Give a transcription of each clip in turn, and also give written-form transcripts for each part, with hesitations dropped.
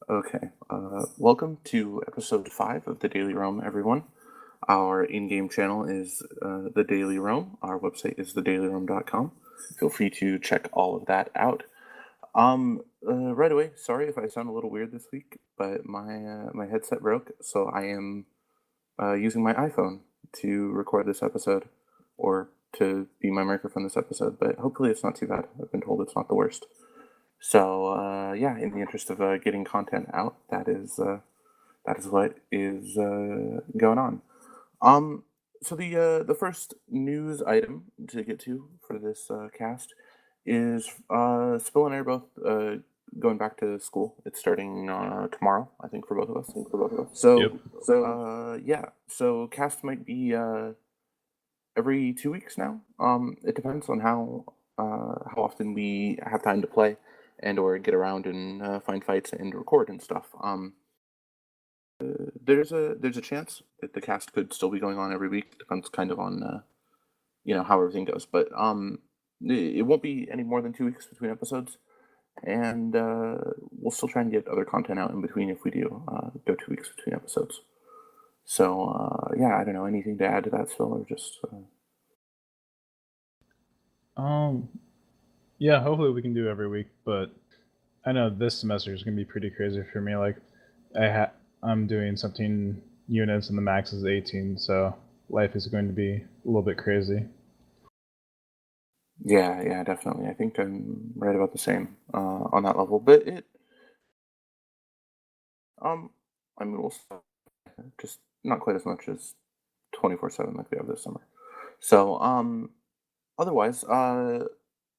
Okay. Welcome to episode 5 of the Daily Roam, everyone. Our in-game channel is the Daily Roam. Our website is thedailyroam.com. Feel free to check all of that out. Right away, sorry if I sound a little weird this week, but my headset broke, so I am using my iPhone to record this episode, or to be my microphone this episode. But hopefully, it's not too bad. I've been told it's not the worst. So yeah, in the interest of getting content out, that is what is going on. Um, so the first news item to get to for this cast is Spill and I are both going back to school. It's starting tomorrow, I think, for both of us. Yep. So yeah, so cast might be every 2 weeks now. It depends on how often we have time to play and or get around and find fights and record and stuff. There's a chance that the cast could still be going on every week. Depends kind of on how everything goes, but it won't be any more than 2 weeks between episodes, and we'll still try and get other content out in between if we do go 2 weeks between episodes. So yeah, I don't know, anything to add to that, Phil, or just Um. Yeah. Hopefully we can do every week, but I know this semester is gonna be pretty crazy for me. Like, I'm doing 17 units and the max is 18, so life is going to be a little bit crazy. yeah, definitely. I think I'm right about the same on that level, but um, I mean, we'll still, just not quite as much as 24/7 like we have this summer. So otherwise,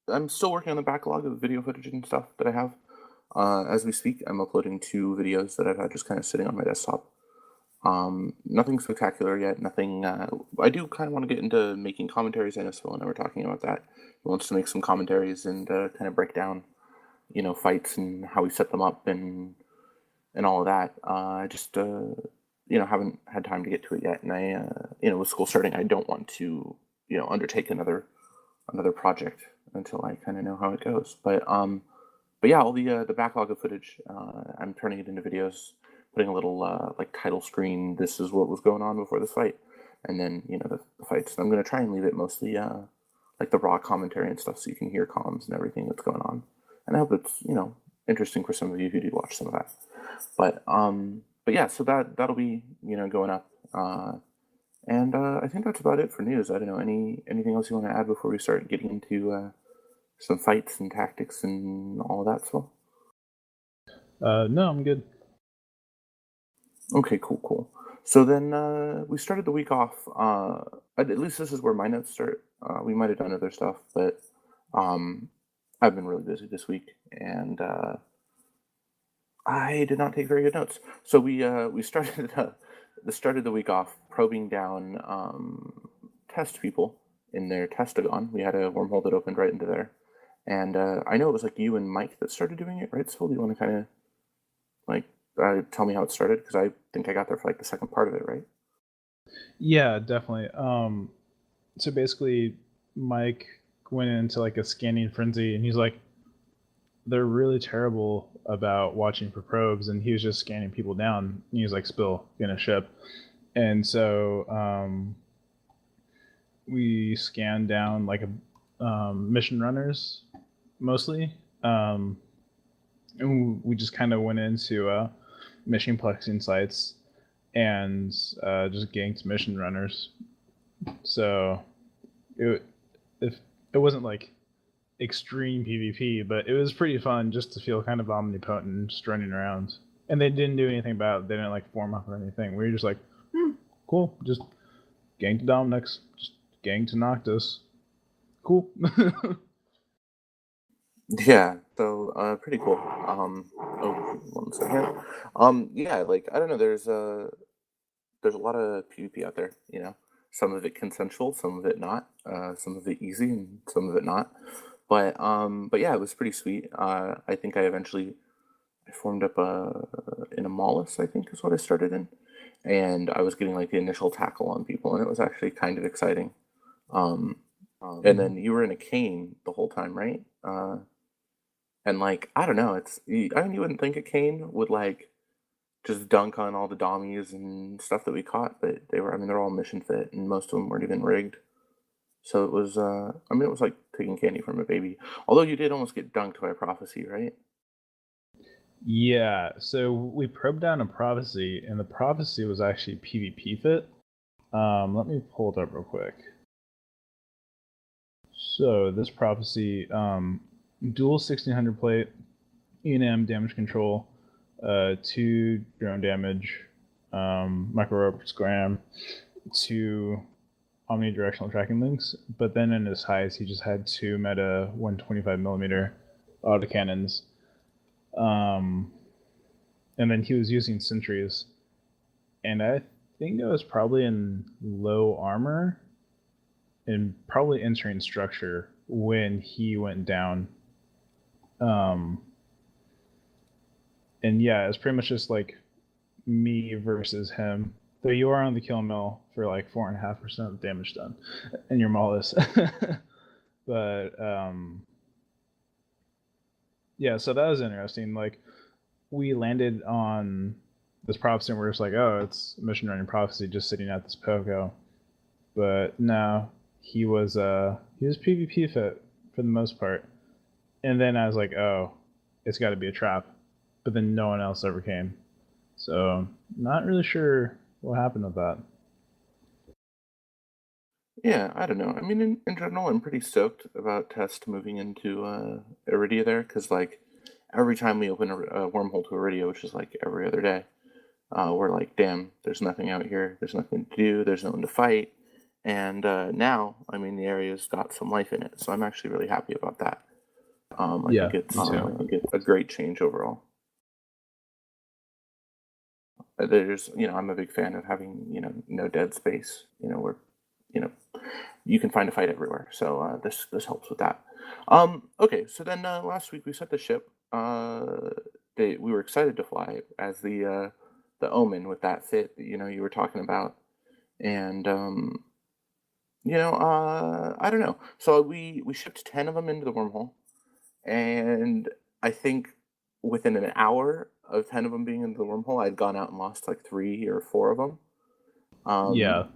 I'm still working on the backlog of video footage and stuff that I have. As we speak, I'm uploading 2 videos that I've had just kind of sitting on my desktop. Nothing spectacular yet. Nothing. I do kind of want to get into making commentaries. I know Phil and I were talking about that. He wants to make some commentaries and kind of break down, fights and how we set them up and all of that. I just haven't had time to get to it yet, and I with school starting, I don't want to undertake another project until I kind of know how it goes. But yeah, all the backlog of footage, I'm turning it into videos, putting a little like title screen. This is what was going on before this fight, and then the fights. And I'm gonna try and leave it mostly like the raw commentary and stuff, so you can hear comms and everything that's going on. And I hope it's interesting for some of you who do watch some of that. But yeah, so that'll be going up. And I think that's about it for news. I don't know, anything else you want to add before we start getting into some fights and tactics and all of that stuff? No, I'm good. Okay, cool. So then we started the week off. At least this is where my notes start. We might have done other stuff, but um, I've been really busy this week, and I did not take very good notes. So we started started the week off probing down test people in their testagon. We had a wormhole that opened right into there, and I know it was like you and Mike that started doing it, right? So do you want to kind of like tell me how it started? Because I think I got there for like the second part of it, right? Yeah, definitely. So basically, Mike went into like a scanning frenzy, and he's like, they're really terrible about watching for probes, and he was just scanning people down. And he was like, "Spill, get a ship," and so we scanned down like mission runners mostly, and we just kind of went into mission plexing sites and just ganked mission runners. So it if it wasn't like extreme PvP, but it was pretty fun just to feel kind of omnipotent just running around. And they didn't do anything about it. They didn't like form up or anything. We were just like, cool, just gang to Dominic's, just gang to Noctis. Cool. Yeah, so pretty cool. Oh, 1 second. Yeah, like I don't know. There's a lot of PvP out there. Some of it consensual, some of it not. Some of it easy, and some of it not. But yeah, it was pretty sweet. I think I formed up in a Mollis, I think is what I started in, and I was getting like the initial tackle on people, and it was actually kind of exciting. Um, and then you were in a cane the whole time, right? And like, I don't know, I mean, you wouldn't think a cane would like just dunk on all the dommies and stuff that we caught, but they were, I mean, they're all mission fit and most of them weren't even rigged. So it was, I mean, it was like taking candy from a baby. Although you did almost get dunked by a prophecy, right? Yeah, so we probed down a prophecy, and the prophecy was actually PvP fit. Let me pull it up real quick. So this prophecy, dual 1600 plate, E&M damage control, 2 drone damage, micro rope scram, 2 omnidirectional tracking links. But then in his highs, he just had 2 meta 125mm autocannons. And then he was using sentries, and I think it was probably in low armor and probably entering structure when he went down. And yeah, it's pretty much just like me versus him. Though you are on the kill mill for like 4.5% of damage done, and you're Maulus. But yeah, so that was interesting. Like, we landed on this prophecy and we're just like, oh, it's mission running prophecy just sitting at this pogo. But no, he was PvP fit for the most part. And then I was like, oh, it's got to be a trap. But then no one else ever came. So not really sure what happened with that. Yeah, I don't know. I mean, in general, I'm pretty stoked about Test moving into Iridia there, because like every time we open a wormhole to Iridia, which is like every other day, we're like, damn, there's nothing out here. There's nothing to do. There's no one to fight. And now, I mean, the area's got some life in it, so I'm actually really happy about that. I Yeah, think me too. I think it's a great change overall. There's, I'm a big fan of having, no dead space. Where, you know, you can find a fight everywhere. So this helps with that. Okay, so then last week we set the ship. We were excited to fly as the Omen with that fit that you were talking about, and I don't know. So we shipped 10 of them into the wormhole, and I think within an hour of 10 of them being into the wormhole, I'd gone out and lost like 3 or 4 of them. Yeah.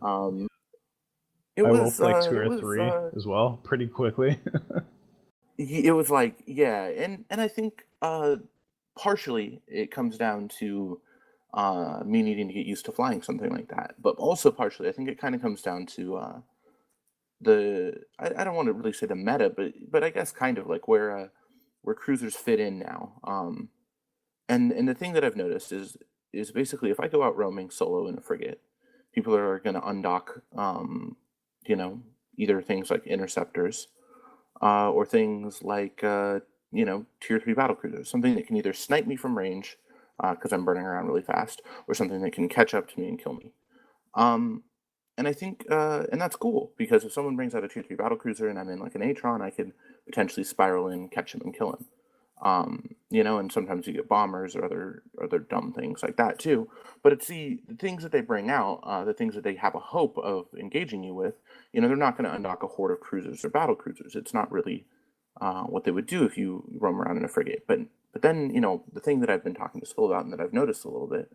It I was wolfed like 2 or 3 as well pretty quickly. it was like, yeah, and I think partially it comes down to me needing to get used to flying something like that, but also partially I think it kind of comes down to I don't want to really say the meta, but I guess kind of like where cruisers fit in now. And the thing that I've noticed is basically if I go out roaming solo in a frigate, people are going to undock, you know, either things like interceptors, or things like tier 3 battlecruisers, something that can either snipe me from range because I'm burning around really fast, or something that can catch up to me and kill me. Um, and I think, and that's cool because if someone brings out a tier 3 battlecruiser and I'm in like an Atron, I could potentially spiral in, catch him, and kill him. And sometimes you get bombers or other dumb things like that too. But it's the things that they bring out, the things that they have a hope of engaging you with. They're not going to undock a horde of cruisers or battle cruisers. It's not really what they would do if you roam around in a frigate. But then the thing that I've been talking to Spill about and that I've noticed a little bit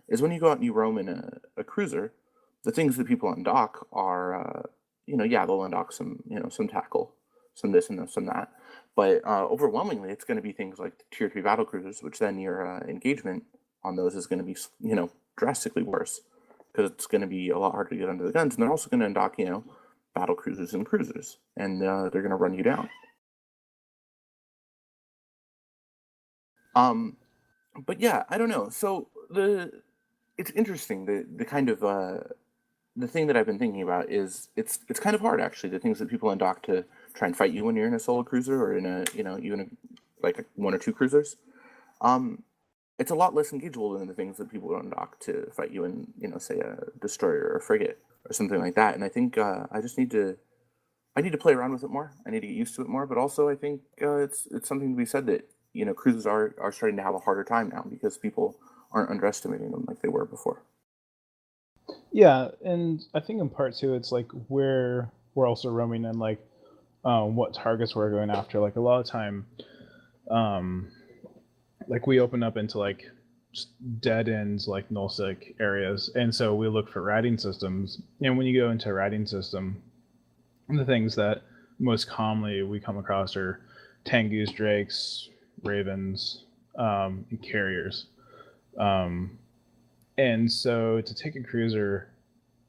is when you go out and you roam in a cruiser, the things that people undock are yeah, they'll undock some tackle, some this and some that. But overwhelmingly, it's going to be things like the tier 3 battle cruisers, which then your engagement on those is going to be, drastically worse because it's going to be a lot harder to get under the guns. And they're also going to undock, battle cruisers and cruisers, and they're going to run you down. But yeah, I don't know. So it's interesting the kind of the thing that I've been thinking about is it's kind of hard actually, the things that people undock to try and fight you when you're in a solo cruiser or in a even like 1 or 2 cruisers. It's a lot less engageable than the things that people undock to fight you in say a destroyer or a frigate or something like that. And I think I need to play around with it more. I need to get used to it more. But also I think it's something to be said that cruises are starting to have a harder time now because people aren't underestimating them like they were before. Yeah, and I think in part too, it's like where we're also roaming and like what targets we're going after. Like a lot of time, like we open up into like just dead ends, like nullsec areas, and so we look for routing systems. And when you go into a routing system, the things that most commonly we come across are Tengus, Drakes, Ravens, and carriers. Um, and so to take a cruiser,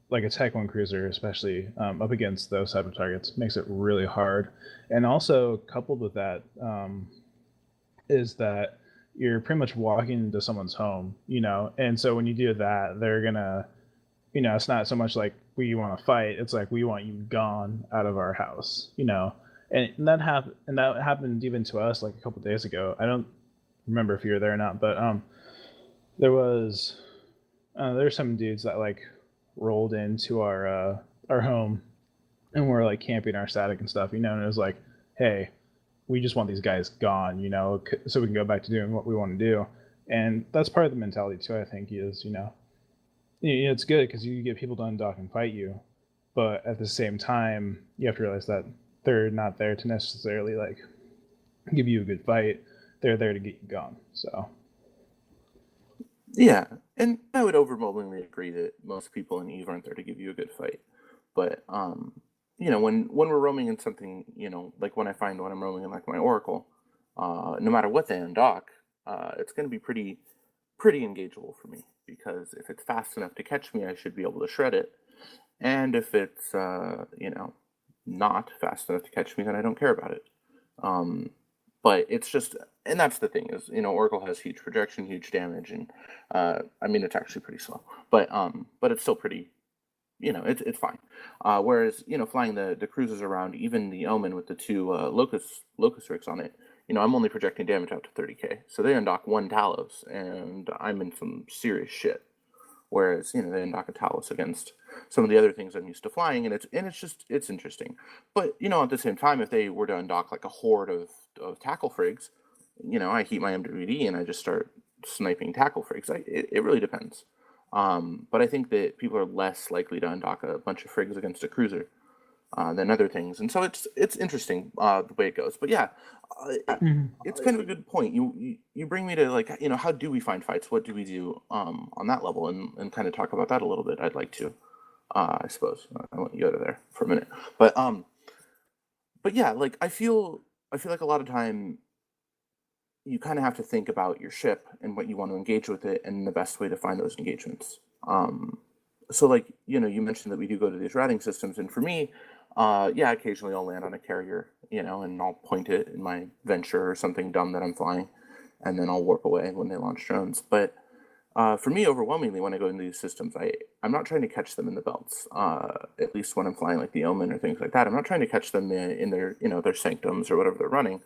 like a Tech 1 cruiser, especially up against those type of targets, makes it really hard. And also coupled with that is that you're pretty much walking into someone's home, and so when you do that, they're gonna, it's not so much like we want to fight, it's like we want you gone out of our house. And that happened even to us like a couple days ago. I don't remember if you were there or not, but there was there's some dudes that like rolled into our home and were like camping our static and stuff, and it was like, hey, we just want these guys gone, so we can go back to doing what we want to do. And that's part of the mentality too, I think, is, it's good because you get people to undock and fight you, but at the same time, you have to realize that they're not there to necessarily like give you a good fight. They're there to get you gone. So Yeah, and I would overwhelmingly agree that most people in Eve aren't there to give you a good fight. But when we're roaming in something, like when I'm roaming in like my Oracle, no matter what they undock, it's going to be pretty engageable for me, because if it's fast enough to catch me, I should be able to shred it. And if it's not fast enough to catch me, then I don't care about it. But it's just, and that's the thing is, Oracle has huge projection, huge damage, and I mean, it's actually pretty slow, but it's still pretty, it's fine. Whereas, flying the cruisers around, even the Omen with the two locust rigs on it, I'm only projecting damage out to 30k. So they undock one Talos, and I'm in some serious shit. Whereas, they undock a Talos against some of the other things I'm used to flying, and it's interesting. But, at the same time, if they were to undock like a horde of tackle frigs, I heat my MWD and I just start sniping tackle frigs. It really depends. But I think that people are less likely to undock a bunch of frigs against a cruiser than other things, and so it's interesting the way it goes. But yeah, it's kind of a good point. You bring me to like, how do we find fights? What do we do on that level, and kind of talk about that a little bit. I'd like to, I suppose. I want you to go to there for a minute, but yeah, like I feel like a lot of time you kind of have to think about your ship and what you want to engage with it, and the best way to find those engagements. So like, you mentioned that we do go to these routing systems, and for me, yeah, occasionally I'll land on a carrier, and I'll point it in my venture or something dumb that I'm flying, and then I'll warp away when they launch drones. But for me, overwhelmingly, when I go into these systems, I'm not trying to catch them in the belts. At least when I'm flying like the Omen or things like that, I'm not trying to catch them in their, their sanctums or whatever they're running.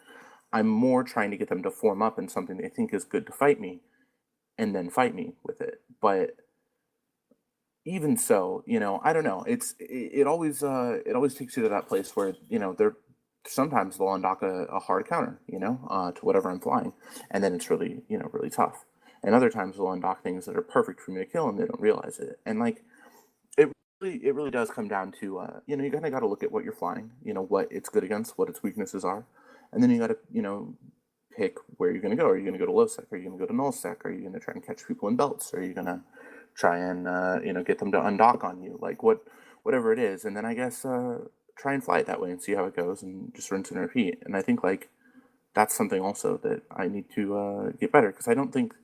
I'm more trying to get them to form up in something they think is good to fight me, and then fight me with it. But even so, I don't know. It always takes you to that place where they're sometimes they'll undock a hard counter, to whatever I'm flying, and then it's really really tough. And other times they'll undock things that are perfect for me to kill, and they don't realize it. And like it really does come down to you kind of got to look at what you're flying, what it's good against, what its weaknesses are, and then you got to pick where you're going to go. Are you going to go to low sec? Are you going to go to null sec? Are you going to try and catch people in belts? Are you going to try and get them to undock on you? Like whatever it is, and then I guess try and fly it that way and see how it goes, and just rinse and repeat. And I think like that's something also that I need to get better, because I don't think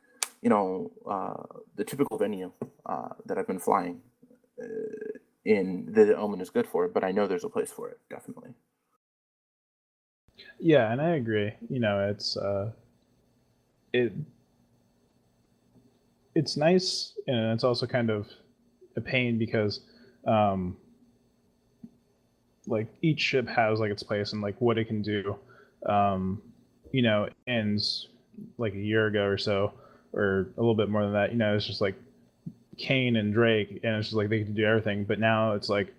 the typical venue that I've been flying in the Omen is good for it, but I know there's a place for it, definitely. yeah, and I agree. It's nice, and it's also kind of a pain because like each ship has like its place and like what it can do. And like a year ago or so, or a little bit more than that, it's just like Kane and Drake, and it's just like they can do everything. But now it's like,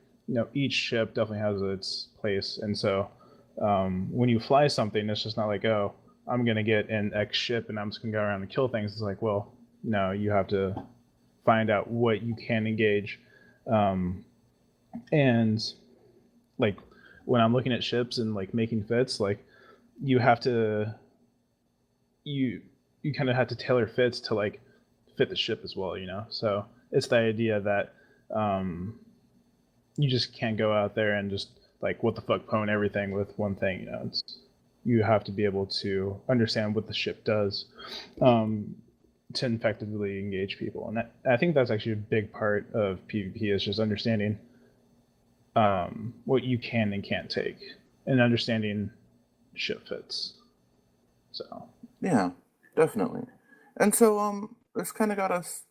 each ship definitely has its place, and so when you fly something, it's just not like, oh, I'm gonna get an X ship and I'm just gonna go around and kill things. It's like, well, no, you have to find out what you can engage, and like when I'm looking at ships and like making fits, like you have to you kind of have to tailor fits to like fit the ship as well, So it's the idea that you just can't go out there and just like what the fuck pwn everything with one thing, you have to be able to understand what the ship does to effectively engage people. And I think that's actually a big part of PvP is just understanding what you can and can't take and understanding ship fits. So Yeah, definitely. And so this kind of got us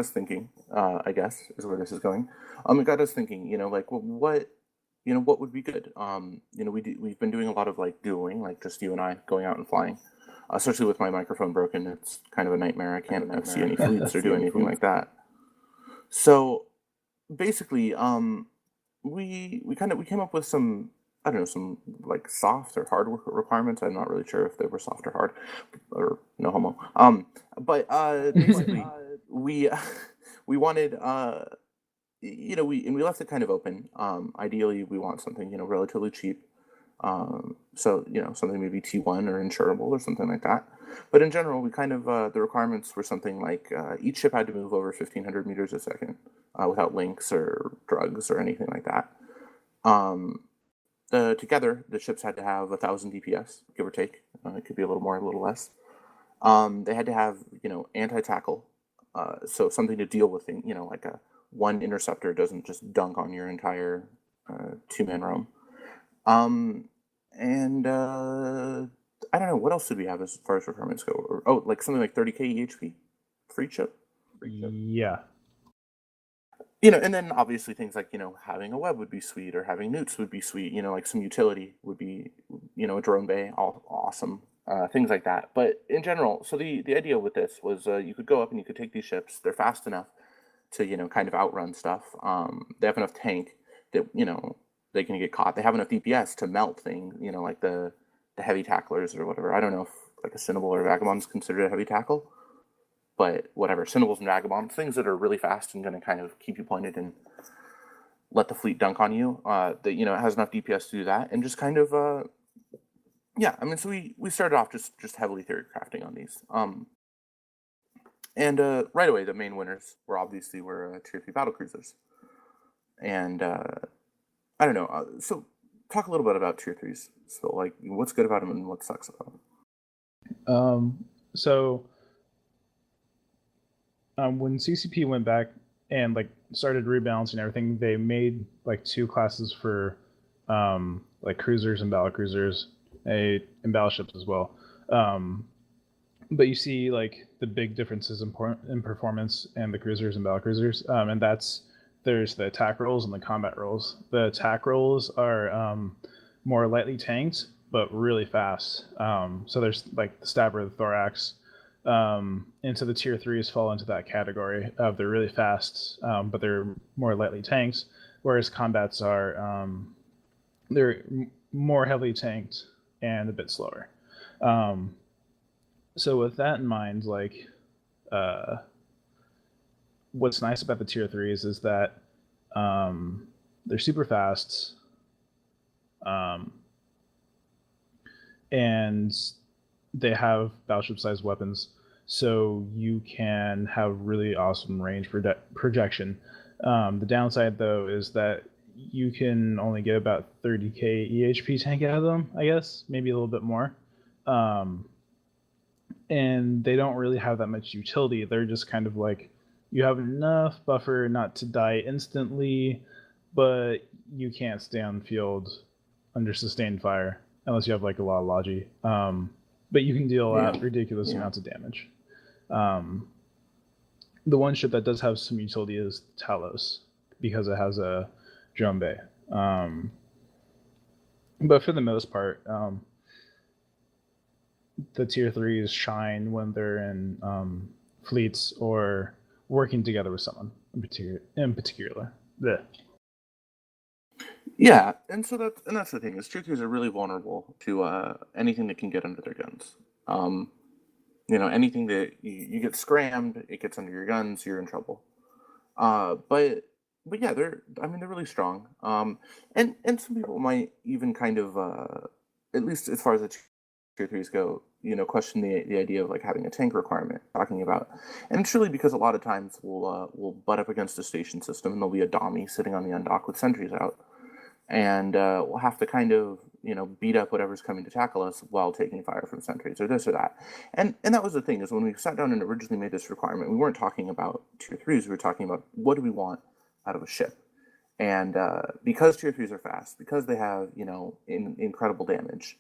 thinking, I guess, is where this is going. It got us thinking, like, well, what would be good? We've been doing a lot of like dueling, like just you and I going out and flying. Especially with my microphone broken, it's kind of a nightmare. I can't see any fleets or do anything like that. So basically, we came up with some, I don't know, some like soft or hard requirements. I'm not really sure if they were soft or hard, or no homo. But basically, we we wanted we left it kind of open. Ideally, we want something relatively cheap. So something maybe T1 or insurable or something like that. But in general, we kind of the requirements were something like each ship had to move over 1,500 meters a second without links or drugs or anything like that. Together, the ships had to have 1,000 DPS, give or take. It could be a little more, a little less. They had to have anti-tackle, so something to deal with things. Like one interceptor doesn't just dunk on your entire two-man roam. And I don't know, what else did we have as far as requirements go? Like something like 30k EHP for each ship? Yeah. And then obviously things like, having a web would be sweet, or having newts would be sweet, like some utility would be, a drone bay, all awesome, things like that. But in general, so the idea with this was you could go up and you could take these ships, they're fast enough to, kind of outrun stuff. They have enough tank that, they can get caught. They have enough DPS to melt things, like the heavy tacklers or whatever. I don't know if like a Cinnable or Vagabond's considered a heavy tackle, but whatever. Cinnables and Vagabonds, things that are really fast and going to kind of keep you pointed and let the fleet dunk on you. That it has enough DPS to do that, and just kind of so we started off just heavily theory crafting on these. And right away the main winners were obviously tier 3 battlecruisers, and I don't know. So talk a little bit about tier 3s. So like, what's good about them and what sucks about them? When CCP went back and like started rebalancing everything, they made like two classes for like cruisers and battlecruisers, and battleships as well. But you see like the big differences in performance and the cruisers and battlecruisers, and there's the attack rolls and the combat rolls. The attack rolls are more lightly tanked but really fast. So there's like the stabber, the thorax. Into the tier 3s fall into that category of they're really fast, but they're more lightly tanked, whereas combats are they're more heavily tanked and a bit slower. So with that in mind, like what's nice about the tier 3s is that they're super fast, and they have battleship-sized weapons, so you can have really awesome range projection. The downside, though, is that you can only get about 30k EHP tank out of them, I guess, maybe a little bit more. And they don't really have that much utility. They're just kind of like, you have enough buffer not to die instantly, but you can't stay on field under sustained fire unless you have like a lot of logi. But you can deal out ridiculous amounts of damage. The one ship that does have some utility is Talos, because it has a drone bay. But for the most part, the tier 3s shine when they're in fleets or working together with someone in particular. Blech. Yeah, and that's the thing, is tier 3s are really vulnerable to anything that can get under their guns. Anything that you get scrammed, it gets under your guns, you're in trouble. But yeah, they're really strong. And some people might even kind of, at least as far as the tier 3s go, question the idea of like having a tank requirement, talking about, and it's really because a lot of times we'll butt up against a station system and there'll be a Dommy sitting on the undock with sentries out, and we'll have to kind of beat up whatever's coming to tackle us while taking fire from sentries or this or that. And that was the thing, is when we sat down and originally made this requirement, we weren't talking about tier 3s, we were talking about what do we want out of a ship. And because tier 3s are fast, because they have incredible damage,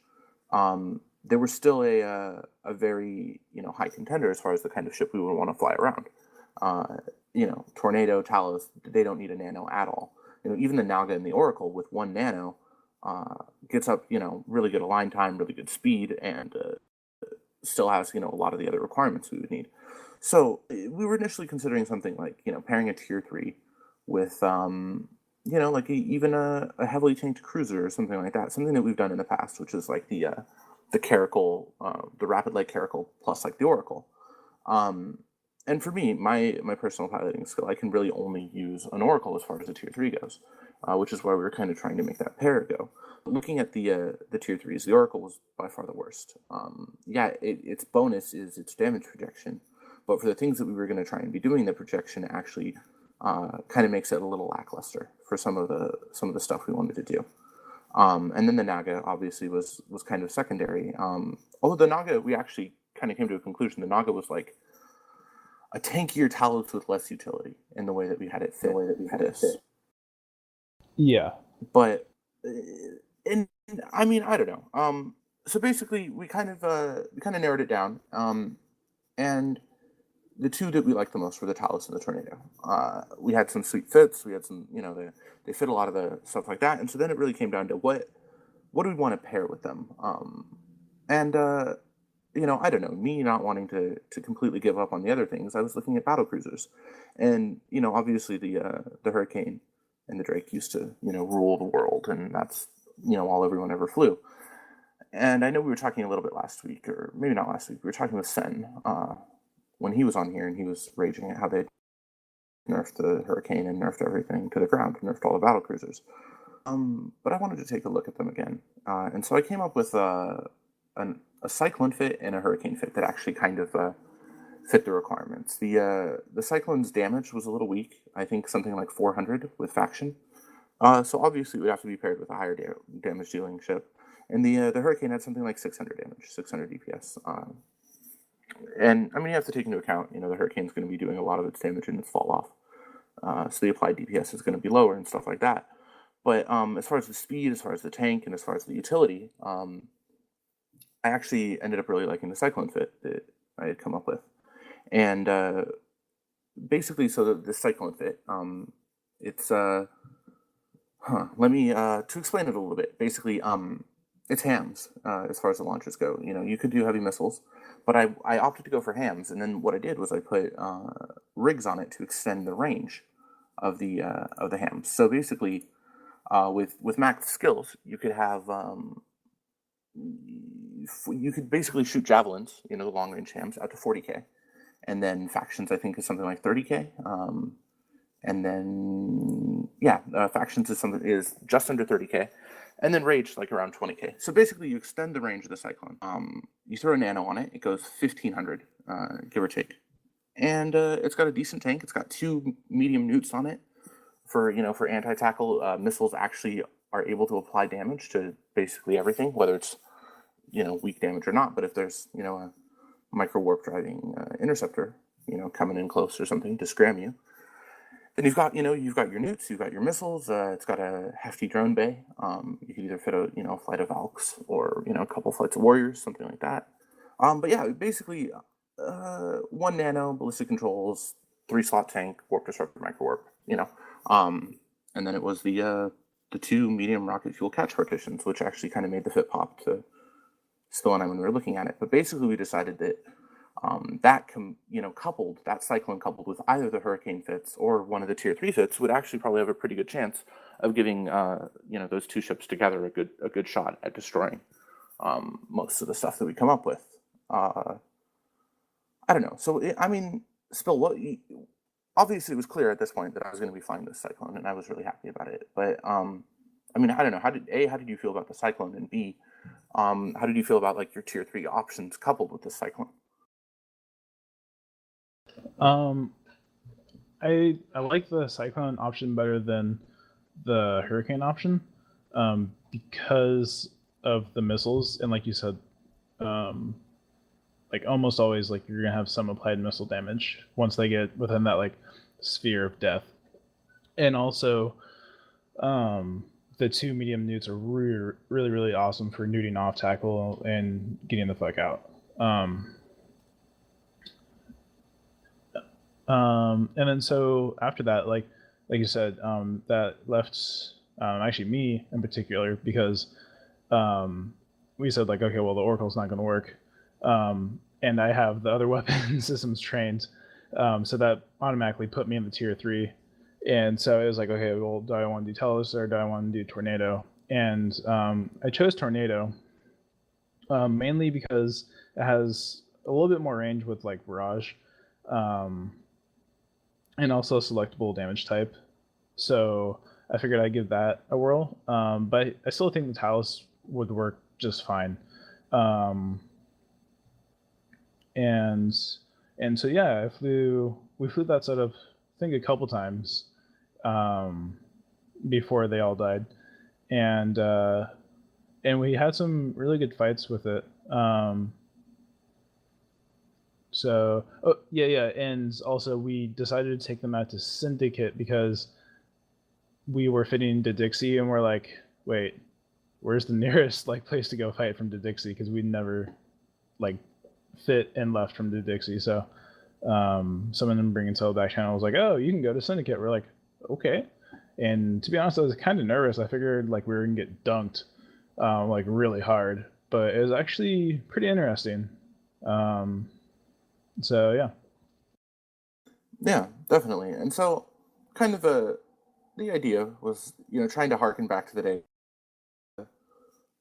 they were still a very high contender as far as the kind of ship we would want to fly around. Tornado, Talos, they don't need a nano at all. Even the Naga and the Oracle with 1 nano gets up, really good align time, really good speed, and still has, a lot of the other requirements we would need. So we were initially considering something like, pairing a tier 3 with, like even a heavily tanked cruiser or something like that. Something that we've done in the past, which is like the Caracal, the rapid leg Caracal plus like the Oracle. And for me, my personal piloting skill, I can really only use an Oracle as far as the tier 3 goes, which is why we were kind of trying to make that pair go. Looking at the tier 3s, the Oracle was by far the worst. Its bonus is its damage projection, but for the things that we were going to try and be doing, the projection actually kind of makes it a little lackluster for some of the stuff we wanted to do. And then the Naga obviously was kind of secondary. Although the Naga, we actually kind of came to a conclusion. The Naga was like a tankier Talos with less utility in the way that we had it fit. Yeah. But and I mean, I don't know. So basically, we kind of narrowed it down. And the two that we liked the most were the Talos and the Tornado. We had some sweet fits. We had some, they fit a lot of the stuff like that. And so then it really came down to what do we want to pair with them? I don't know, me not wanting to completely give up on the other things, I was looking at Battlecruisers. And, obviously the Hurricane and the Drake used to, rule the world, and that's, all everyone ever flew. And I know we were talking a little bit last week, or maybe not last week, we were talking with Sen when he was on here, and he was raging at how they nerfed the Hurricane and nerfed everything to the ground, nerfed all the Battlecruisers. But I wanted to take a look at them again. And so I came up with a Cyclone fit and a Hurricane fit that actually kind of fit the requirements. The Cyclone's damage was a little weak. I think something like 400 with faction. So obviously it would have to be paired with a higher damage dealing ship. And the Hurricane had something like 600 damage, 600 DPS. And I mean, you have to take into account, the Hurricane's going to be doing a lot of its damage in its fall off. So the applied DPS is going to be lower and stuff like that. But as far as the speed, as far as the tank, and as far as the utility, I actually ended up really liking the Cyclone fit that I had come up with. And basically, so the Cyclone fit, it's let me to explain it a little bit. Basically, it's hams as far as the launchers go. You could do heavy missiles, but I opted to go for hams. And then what I did was I put rigs on it to extend the range of the hams. So basically, with max skills, you could have you could basically shoot javelins, the long range hams, out to 40k, and then factions I think is something like 30k. And then factions is just under 30k, and then rage like around 20k. So basically, you extend the range of the Cyclone. You throw a nano on it; it goes 1500, give or take, and it's got a decent tank. It's got 2 medium newts on it for anti-tackle. Missiles actually are able to apply damage to basically everything, whether it's weak damage or not. But if there's a micro warp driving interceptor coming in close or something to scram you, then you've got your newts, you've got your missiles. It's got a hefty drone bay. You could either fit a flight of Valks or a couple flights of Warriors, something like that. But yeah, basically 1 nano, ballistic controls, 3 slot tank, warp disruptor, micro warp. And then it was the 2 medium rocket fuel catch partitions, which actually kind of made the fit pop to Spill and I when we were looking at it. But basically, we decided that that Cyclone coupled with either the Hurricane fits or one of the tier 3 fits would actually probably have a pretty good chance of giving those 2 ships together a good shot at destroying most of the stuff that we come up with. I don't know. So Spill, obviously it was clear at this point that I was going to be flying this Cyclone, and I was really happy about it. But I don't know. How did you feel about the Cyclone, and B, How did you feel about like your tier 3 options coupled with the cyclone? Um, I like the cyclone option better than the hurricane option, because of the missiles, and like you said, like almost always, like you're gonna have some applied missile damage once they get within that like sphere of death, and also, the 2 medium newts are really awesome for newting off tackle and getting the fuck out. And then so after that, like you said, that left actually me in particular, because we said like, okay, well, the Oracle's not going to work, and I have the other weapon systems trained, so that automatically put me in the tier 3. And so it was like, okay, well, do I want to do Telos or do I want to do Tornado? And I chose Tornado, mainly because it has a little bit more range with like Barrage, and also selectable damage type. So I figured I'd give that a whirl. But I still think the Talos would work just fine. And so yeah, we flew that setup, I think, a couple times before they all died, and we had some really good fights with it. So, oh yeah, and also we decided to take them out to Syndicate because we were fitting to Dixie, and we're like, wait, where's the nearest like place to go fight from to Dixie? Because we never like fit and left from the Dixie. So some of them bringing back channel was like, oh, you can go to Syndicate. We're like, okay. And to be honest, I was kind of nervous. I figured like we were gonna get dunked like really hard, but it was actually pretty interesting. So yeah. Yeah, definitely. And so, kind of the idea was, trying to harken back to the day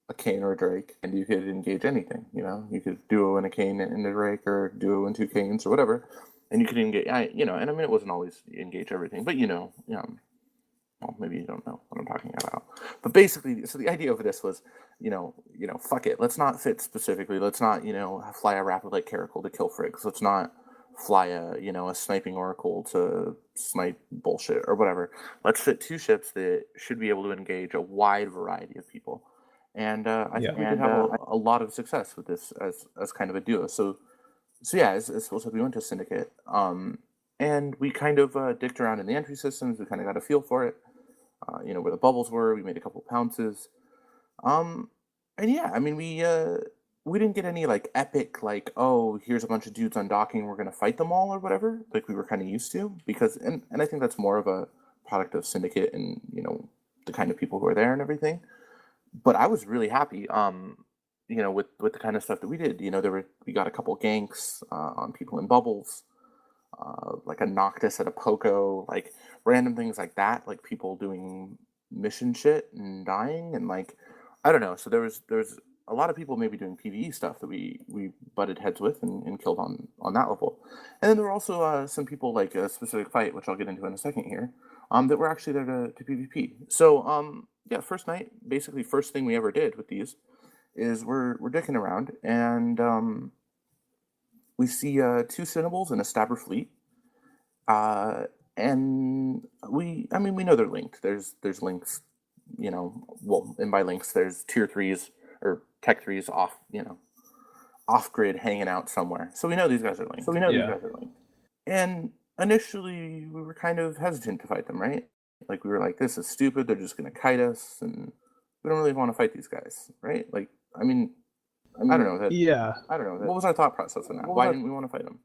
a Kane or a Drake, and you could engage anything. You could duo in a Kane and a Drake, or duo in 2 Kanes, or whatever, and you could engage. And I mean, it wasn't always engage everything, but well, maybe you don't know what I'm talking about. But basically, so the idea of this was, fuck it. Let's not fit specifically. Let's not, fly a rapid like Caracal to kill frigs. Let's not fly a sniping Oracle to snipe bullshit or whatever. Let's fit 2 ships that should be able to engage a wide variety of people. And I think we did have a lot of success with this as kind of a duo. So yeah, as Will said, we went to Syndicate. And we kind of dicked around in the entry systems. We kind of got a feel for it. Where the bubbles were. We made a couple pounces. And yeah, I mean, we didn't get any like epic, like, oh, here's a bunch of dudes on docking, we're gonna fight them all or whatever, like we were kind of used to, because and I think that's more of a product of Syndicate and the kind of people who are there and everything. But I was really happy, with the kind of stuff that we did. We got a couple ganks on people in bubbles. Like a Noctis at a Poco, like random things like that, like people doing mission shit and dying, and like I don't know. So there's a lot of people maybe doing PvE stuff that we butted heads with and killed on that level. And then there were also some people, like a specific fight, which I'll get into in a second here, that were actually there to PvP. So yeah, first night, basically first thing we ever did with these is we're dicking around, and we see 2 Cinnables and a Stabber fleet, and we know they're linked. There's links, and by links there's tier 3s or tech 3s off grid hanging out somewhere. So we know these guys are linked. And initially we were kind of hesitant to fight them, right? Like we were like, this is stupid. They're just gonna kite us, and we don't really want to fight these guys, right? Like I mean, I don't know. Yeah. What was our thought process on that? Why didn't we want to fight them?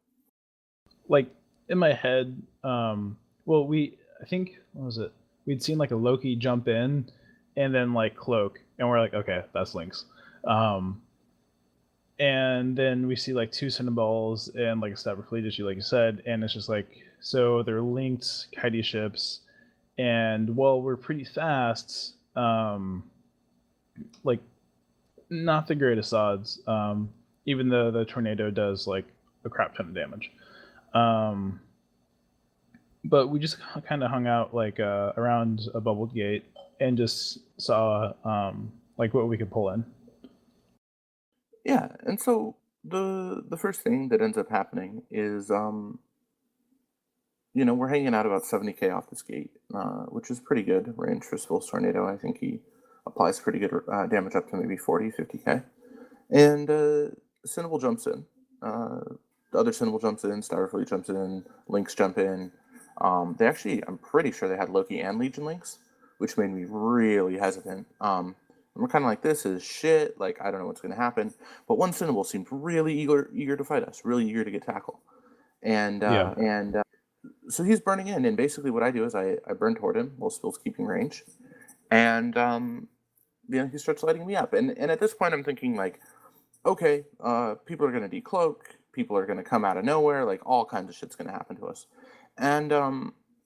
Like in my head, well, I think, what was it? We'd seen like a Loki jump in and then like cloak, and we're like, okay, that's Lynx. And then we see like 2 Cinnaballs and like a Stabber fleet issue, like you said, and it's just like, so they're linked kitey ships, and while we're pretty fast, like not the greatest odds, even though the Tornado does like a crap ton of damage. But we just kind of hung out like around a bubbled gate and just saw like what we could pull in. Yeah, and so the first thing that ends up happening is we're hanging out about 70K off this gate, which is pretty good range for Spill's Tornado. I think he applies pretty good damage up to maybe 40, 50K. And Cinnable jumps in. The other Cinnable jumps in, Starfleet jumps in, Lynx jump in. They actually, I'm pretty sure they had Loki and Legion Lynx, which made me really hesitant. And we're kind of like, this is shit. Like, I don't know what's going to happen. But one Cinnable seemed really eager to fight us, really eager to get tackle. And Yeah. So he's burning in, and basically what I do is I burn toward him while Spill's keeping range, and he starts lighting me up, and at this point I'm thinking like, okay, people are gonna decloak, people are gonna come out of nowhere, like all kinds of shit's gonna happen to us, and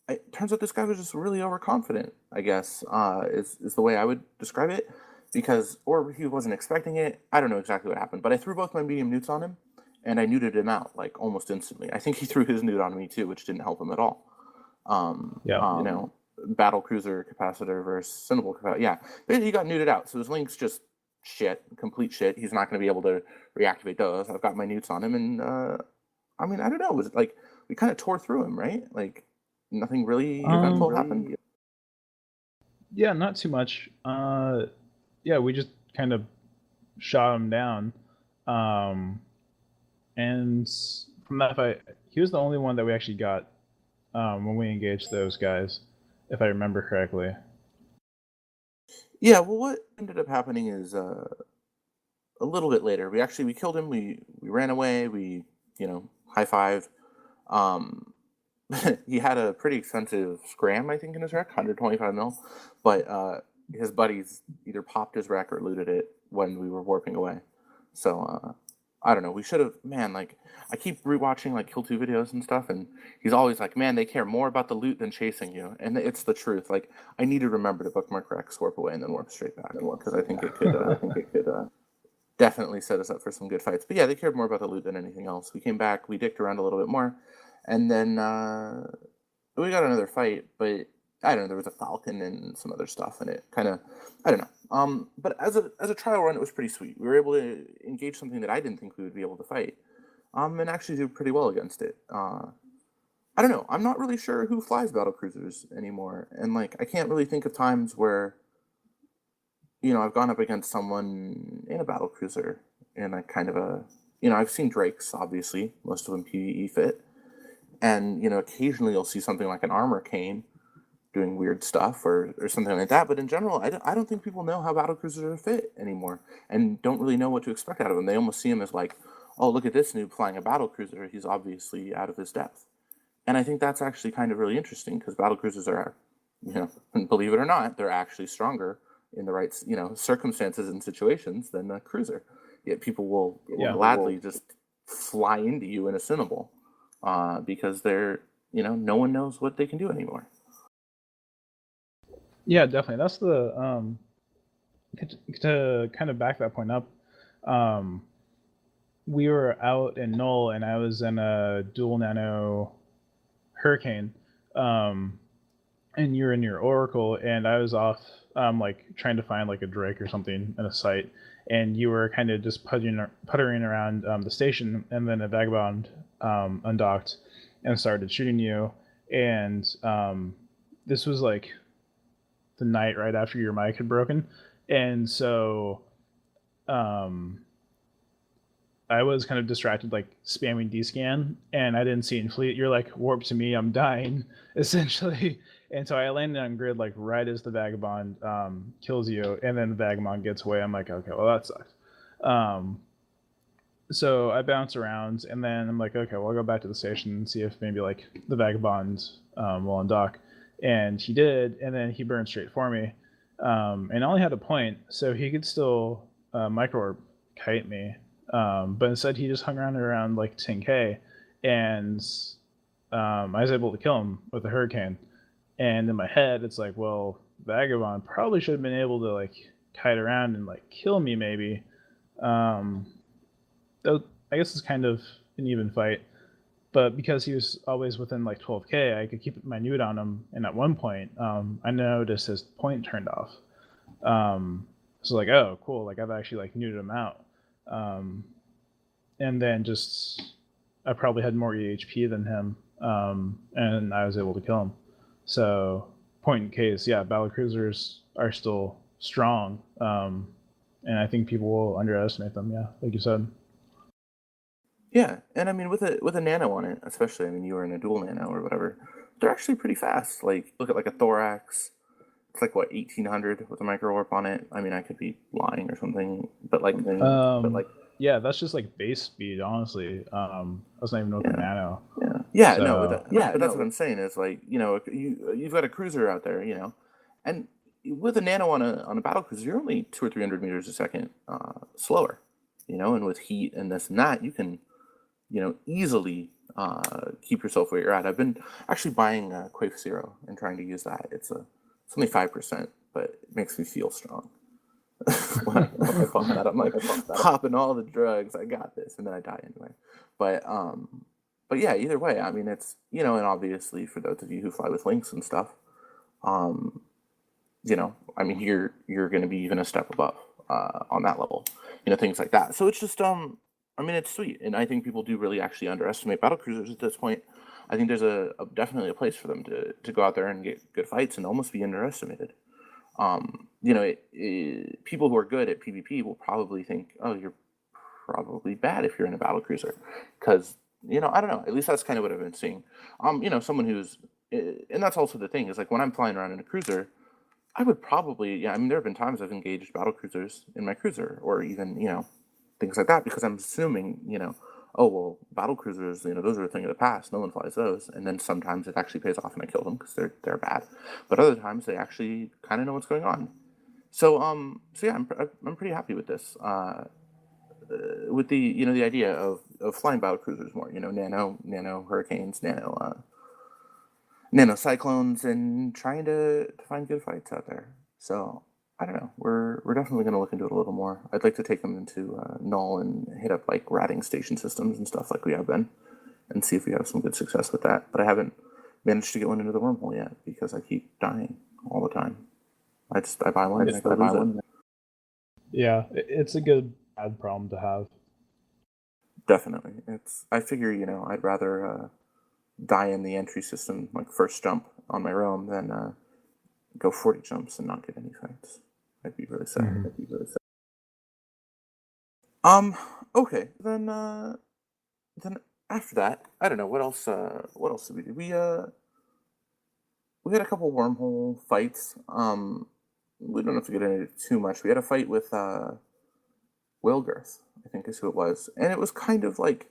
it turns out this guy was just really overconfident. I guess is the way I would describe it, because or he wasn't expecting it. I don't know exactly what happened, but I threw both my medium newts on him and I neuted him out like almost instantly. I think he threw his newt on me too, which didn't help him at all. Yeah. Battle cruiser capacitor versus Cinnable capacitor. Yeah, he got neuted out. So his link's just shit, complete shit. He's not going to be able to reactivate those. I've got my newts on him, and I mean, I don't know. Was it like we kind of tore through him, right? Like nothing really eventful happened. Yeah, not too much. Yeah, we just kind of shot him down. And from that fight, he was the only one that we actually got when we engaged those guys, if I remember correctly. Yeah. Well, what ended up happening is a little bit later, we killed him. We ran away. We high five. Um, he had a pretty expensive scram, I think, in his wreck, 125 mil, but his buddies either popped his wreck or looted it when we were warping away. So I don't know. We should have, man. Like I keep rewatching like Kill 2 videos and stuff, and he's always like, "Man, they care more about the loot than chasing you," and it's the truth. Like I need to remember to bookmark wrecks, warp away, and then warp straight back, because I think it could. I think it could. Definitely set us up for some good fights. But yeah, they cared more about the loot than anything else. We came back, we dicked around a little bit more, and then we got another fight. But I don't know, there was a Falcon and some other stuff, and it kind of, I don't know. But as a trial run, it was pretty sweet. We were able to engage something that I didn't think we would be able to fight, and actually do pretty well against it. I don't know. I'm not really sure who flies battlecruisers anymore, and like I can't really think of times where I've gone up against someone in a battle cruiser in a kind of a, I've seen Drakes, obviously, most of them PvE fit. And, occasionally you'll see something like an armor cane doing weird stuff or something like that. But in general, I don't think people know how battle cruisers are fit anymore and don't really know what to expect out of them. They almost see him as like, oh, look at this noob flying a battle cruiser. He's obviously out of his depth. And I think that's actually kind of really interesting because battle cruisers are, believe it or not, they're actually stronger in the right, circumstances and situations than a cruiser. Yet people will gladly just fly into you in a Cinnable because they're, no one knows what they can do anymore. Yeah, definitely. That's the to kind of back that point up. We were out in Null, and I was in a dual nano Hurricane, and you were in your Oracle, and I was off like trying to find like a Drake or something in a site, and you were kind of just puttering around the station, and then a Vagabond undocked and started shooting you, and this was like the night right after your mic had broken, and so I was kind of distracted, like spamming D-scan, and I didn't see in fleet. You're like, warp to me, I'm dying, essentially. And so I landed on grid like right as the Vagabond kills you, and then the Vagabond gets away. I'm like, okay, well that sucks. So I bounce around, and then I'm like, okay, well I'll go back to the station and see if maybe like the Vagabond will undock. And he did, and then he burned straight for me. And I only had a point, so he could still micro kite me. But instead he just hung around like 10k, and I was able to kill him with a Hurricane. And in my head, it's like, well, Vagabond probably should have been able to like kite around and like kill me maybe. I guess it's kind of an even fight, but because he was always within like 12k, I could keep my newt on him. And at one point, I noticed his point turned off. So like, oh, cool, like I've actually like neuted him out. and then just I probably had more EHP than him, and I was able to kill him. So point in case, yeah, Battlecruisers are still strong, and I think people will underestimate them. Yeah, like you said. Yeah, and I mean with a nano on it, especially. I mean, you were in a dual nano or whatever. They're actually pretty fast. Like look at like a thorax. It's like what 1800 with a micro warp on it. I mean, I could be lying or something, but like, Yeah, that's just like base speed. Honestly, I was not even know the nano. Yeah, So, no, but that's what I'm saying is like you've got a cruiser out there, and with a nano on a battle cruiser, you're only 200 or 300 meters a second slower, and with heat and this and that, you can easily keep yourself where you're at. I've been actually buying Quafe Zero and trying to use that. It's only 5%, but it makes me feel strong. when I pump that, I'm like popping all the drugs. I got this, and then I die anyway. But yeah, either way, I mean, it's and obviously for those of you who fly with links and stuff, I mean, you're going to be even a step above on that level, things like that. So it's just I mean, it's sweet, and I think people do really actually underestimate battlecruisers at this point. I think there's definitely a place for them to go out there and get good fights and almost be underestimated. People who are good at PvP will probably think, oh, you're probably bad if you're in a battlecruiser, because I don't know. At least that's kind of what I've been seeing. Someone who's, and that's also the thing is like when I'm flying around in a cruiser, I would probably, yeah. I mean, there have been times I've engaged battlecruisers in my cruiser, or even things like that, because I'm assuming oh well, battlecruisers, those are a thing of the past. No one flies those, and then sometimes it actually pays off and I kill them because they're bad, but other times they actually kind of know what's going on. So yeah, I'm pretty happy with this. With the idea of flying battlecruisers more, nano hurricanes, nano cyclones, and trying to find good fights out there. So I don't know. We're definitely going to look into it a little more. I'd like to take them into Null and hit up like ratting station systems and stuff like we have been, and see if we have some good success with that. But I haven't managed to get one into the wormhole yet because I keep dying all the time. I buy one and I lose it. Yeah, it's a good bad problem to have. Definitely, I figure I'd rather die in the entry system like first jump on my roam than go 40 jumps and not get any fights. I'd be really sad. Mm-hmm. Okay, then after that, I don't know what else. What else did we do? We had a couple wormhole fights. We don't have to get into it too much. We had a fight with Wilgirth, I think is who it was, and it was kind of like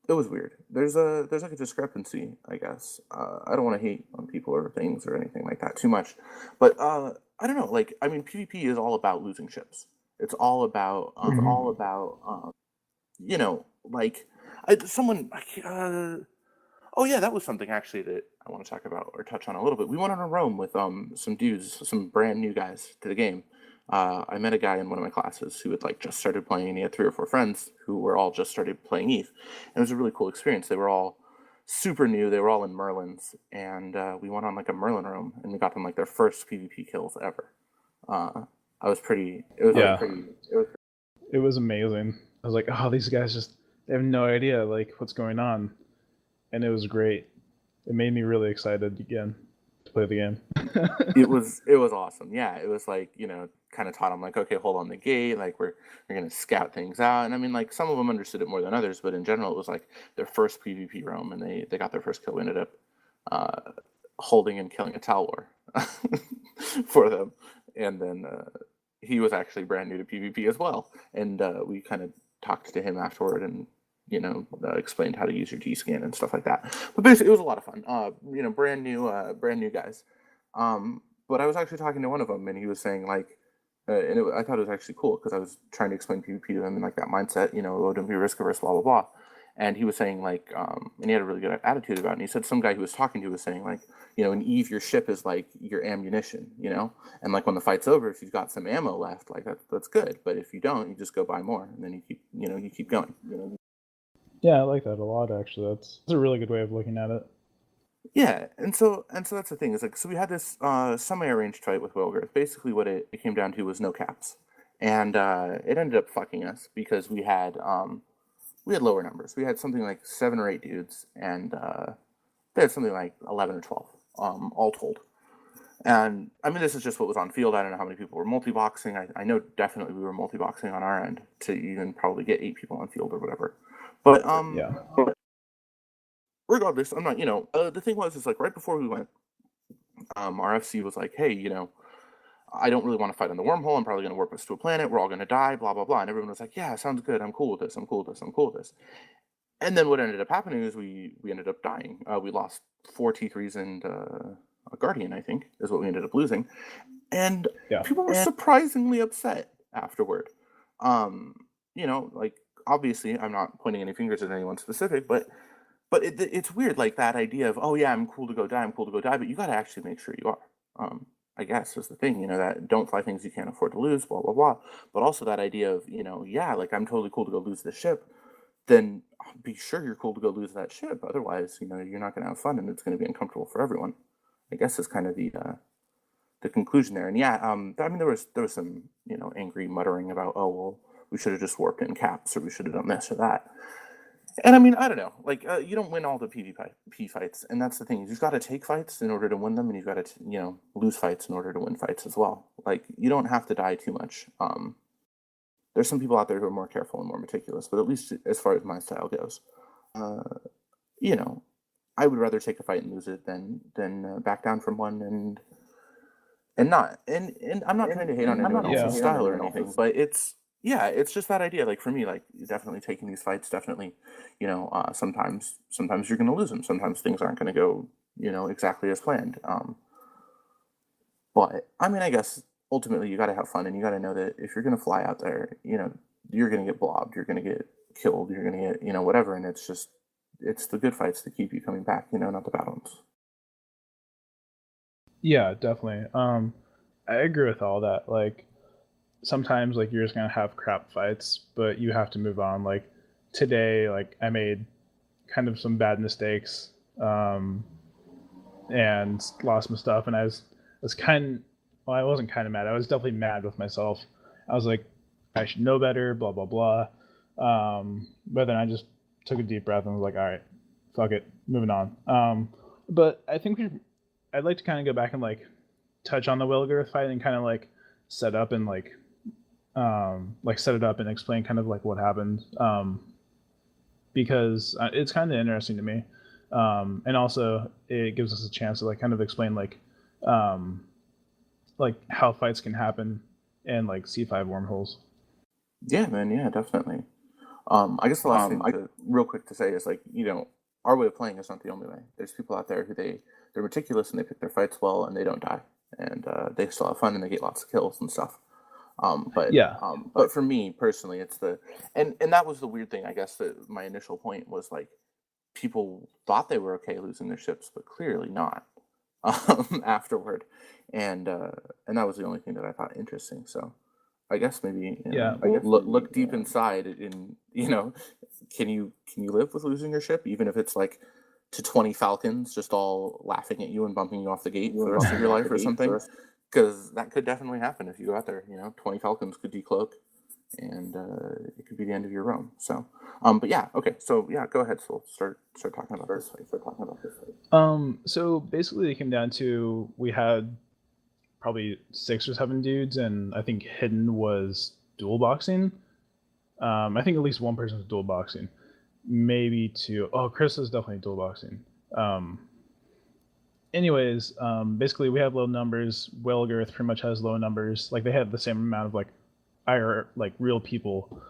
it was weird. There's like a discrepancy, I guess. I don't want to hate on people or things or anything like that too much, but I don't know. Like, I mean, PvP is all about losing ships. It's all about like someone. Oh yeah, that was something actually that I want to talk about or touch on a little bit. We went on a roam with some dudes, some brand new guys to the game. I met a guy in one of my classes who had like just started playing, and he had 3 or 4 friends who were all just started playing ETH, and it was a really cool experience. They were all super new. They were all in Merlins, and we went on like a Merlin room, and we got them like their first PvP kills ever. I was pretty. It was Yeah. pretty. It was amazing. I was like, oh, these guys they have no idea like what's going on, and it was great. It made me really excited again to play the game. it was awesome. Yeah, it was like kind of taught them like, okay, hold on the gate, like we're gonna scout things out. And I mean, like some of them understood it more than others, but in general, it was like their first PvP roam, and they got their first kill. We ended up holding and killing a Talwar for them, and then he was actually brand new to PvP as well, and we kind of talked to him afterward and explained how to use your G-scan and stuff like that. But basically, it was a lot of fun. Brand new guys. But I was actually talking to one of them, and he was saying like, I thought it was actually cool because I was trying to explain PvP to him in like that mindset, don't be risk averse, blah blah blah. And he was saying like, and he had a really good attitude about it. And he said some guy who was talking to was saying like, in EVE your ship is like your ammunition, and like when the fight's over, if you've got some ammo left, like that's good. But if you don't, you just go buy more, and then you keep going. Yeah, I like that a lot actually. That's a really good way of looking at it. Yeah, and so that's the thing is like, so we had this semi-arranged fight with Wilgirth. Basically, what it came down to was no caps, and it ended up fucking us because we had lower numbers. We had something like 7 or 8 dudes, and they had something like 11 or 12, all told. And I mean, this is just what was on field. I don't know how many people were multi-boxing. I know definitely we were multi-boxing on our end to even probably get 8 people on field or whatever. But Yeah. regardless, I'm not, the thing was, is like right before we went, our FC was like, hey, I don't really want to fight on the wormhole. I'm probably going to warp us to a planet. We're all going to die, blah, blah, blah. And everyone was like, yeah, sounds good. I'm cool with this. I'm cool with this. I'm cool with this. And then what ended up happening is we ended up dying. We lost 4 T3s and a Guardian, I think, is what we ended up losing. And people were surprisingly upset afterward. Like, obviously, I'm not pointing any fingers at anyone specific, but it's weird, like that idea of, oh yeah, I'm cool to go die, but you got to actually make sure you are. I guess is the thing, that don't fly things you can't afford to lose, blah, blah, blah. But also that idea of, yeah, like I'm totally cool to go lose this ship, then be sure you're cool to go lose that ship. Otherwise, you're not going to have fun and it's going to be uncomfortable for everyone. I guess is kind of the conclusion there. And yeah, I mean, there was some, angry muttering about, oh, well, we should have just warped in caps or we should have done this or that. And I mean, I don't know, like, you don't win all the PvP fights, and that's the thing. You've got to take fights in order to win them, and you've got to, lose fights in order to win fights as well. Like, you don't have to die too much. There's some people out there who are more careful and more meticulous, but at least as far as my style goes, I would rather take a fight and lose it than back down from one and not. And I'm not trying to hate on anyone else's style or anything, but it's just that idea. Like for me, like definitely taking these fights, definitely, sometimes you're going to lose them. Sometimes things aren't going to go, exactly as planned. But I mean, I guess ultimately you got to have fun, and you got to know that if you're going to fly out there, you're going to get blobbed, you're going to get killed, you're going to get, whatever. And it's the good fights that keep you coming back, not the bad ones. Yeah, definitely. I agree with all that. Like, sometimes like you're just gonna have crap fights, but you have to move on. Like today, like I made kind of some bad mistakes, and lost my stuff, and I wasn't kind of mad. I was definitely mad with myself. I was like, I should know better, blah blah blah. But then I just took a deep breath and was like, all right, fuck it, moving on. But I think I'd like to kind of go back and like touch on the Wilgarth fight and kind of like set up and like set it up and explain kind of like what happened, because it's kind of interesting to me, and also it gives us a chance to like kind of explain like how fights can happen in like C5 wormholes. Yeah, man. Yeah, definitely. I guess the last thing real quick to say is like, our way of playing is not the only way. There's people out there who they're meticulous and they pick their fights well and they don't die, and they still have fun and they get lots of kills and stuff. But for me personally, it's and that was the weird thing. I guess that my initial point was like, people thought they were okay losing their ships, but clearly not afterward, and that was the only thing that I thought interesting. So I guess maybe look deep inside and can you live with losing your ship, even if it's like to 20 Falcons just all laughing at you and bumping you off the gate for the rest of your life or something? Because that could definitely happen if you go out there. 20 Falcons could decloak, and it could be the end of your roam. So, but yeah, okay. So yeah, go ahead. So start talking about this. So basically, it came down to we had probably 6 or 7 dudes, and I think Hidden was dual boxing. I think at least one person was dual boxing, maybe 2. Oh, Chris is definitely dual boxing. Anyways, basically we have low numbers. Wilgarth pretty much has low numbers. Like they have the same amount of like real people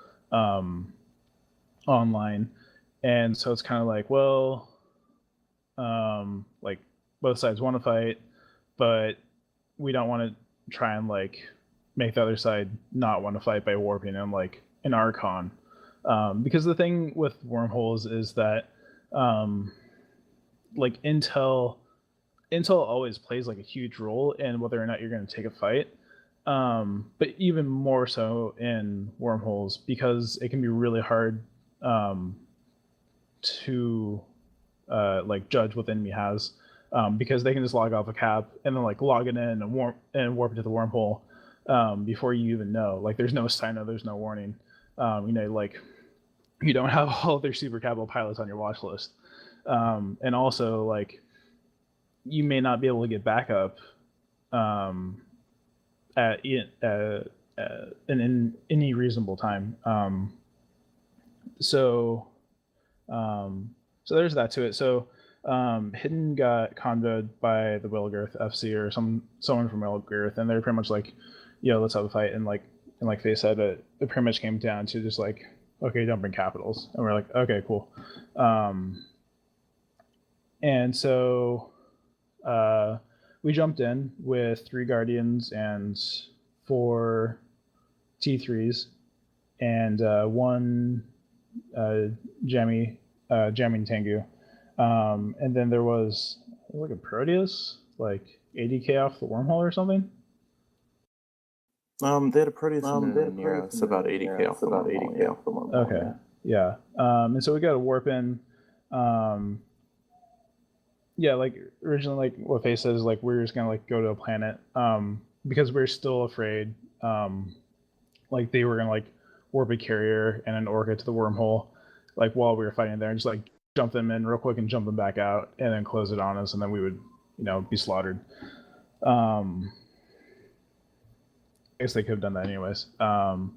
online, and so it's kind of like, well, like both sides want to fight, but we don't want to try and like make the other side not want to fight by warping them like an Archon, because the thing with wormholes is that like Intel always plays like a huge role in whether or not you're going to take a fight, but even more so in wormholes, because it can be really hard to like judge what the enemy has, because they can just log off a cap and then like log it in and warp into the wormhole, before you even know. Like there's no sign of, there's no warning. Like you don't have all of their super capital pilots on your watch list. And also like you may not be able to get backup in any reasonable time. So there's that to it. So Hidden got convoed by the Wilgirth FC or someone from Wilgirth, and they're pretty much like, let's have a fight. And like Faye said, it pretty much came down to just like, okay, don't bring capitals, and we're like, okay, cool. And so we jumped in with 3 Guardians and 4 T3s and 1 jamming Tengu. And then there was like a Proteus, like 80k off the wormhole or something. They had a Proteus and near us about 80k off the wormhole. Okay, yeah. And so we got a warp in. Yeah, like originally, like what Faye says, like we're just gonna like go to a planet, because we're still afraid, like they were gonna like warp a carrier and an orca to the wormhole, like while we were fighting there, and just like jump them in real quick and jump them back out, and then close it on us, and then we would, be slaughtered. I guess they could have done that anyways. But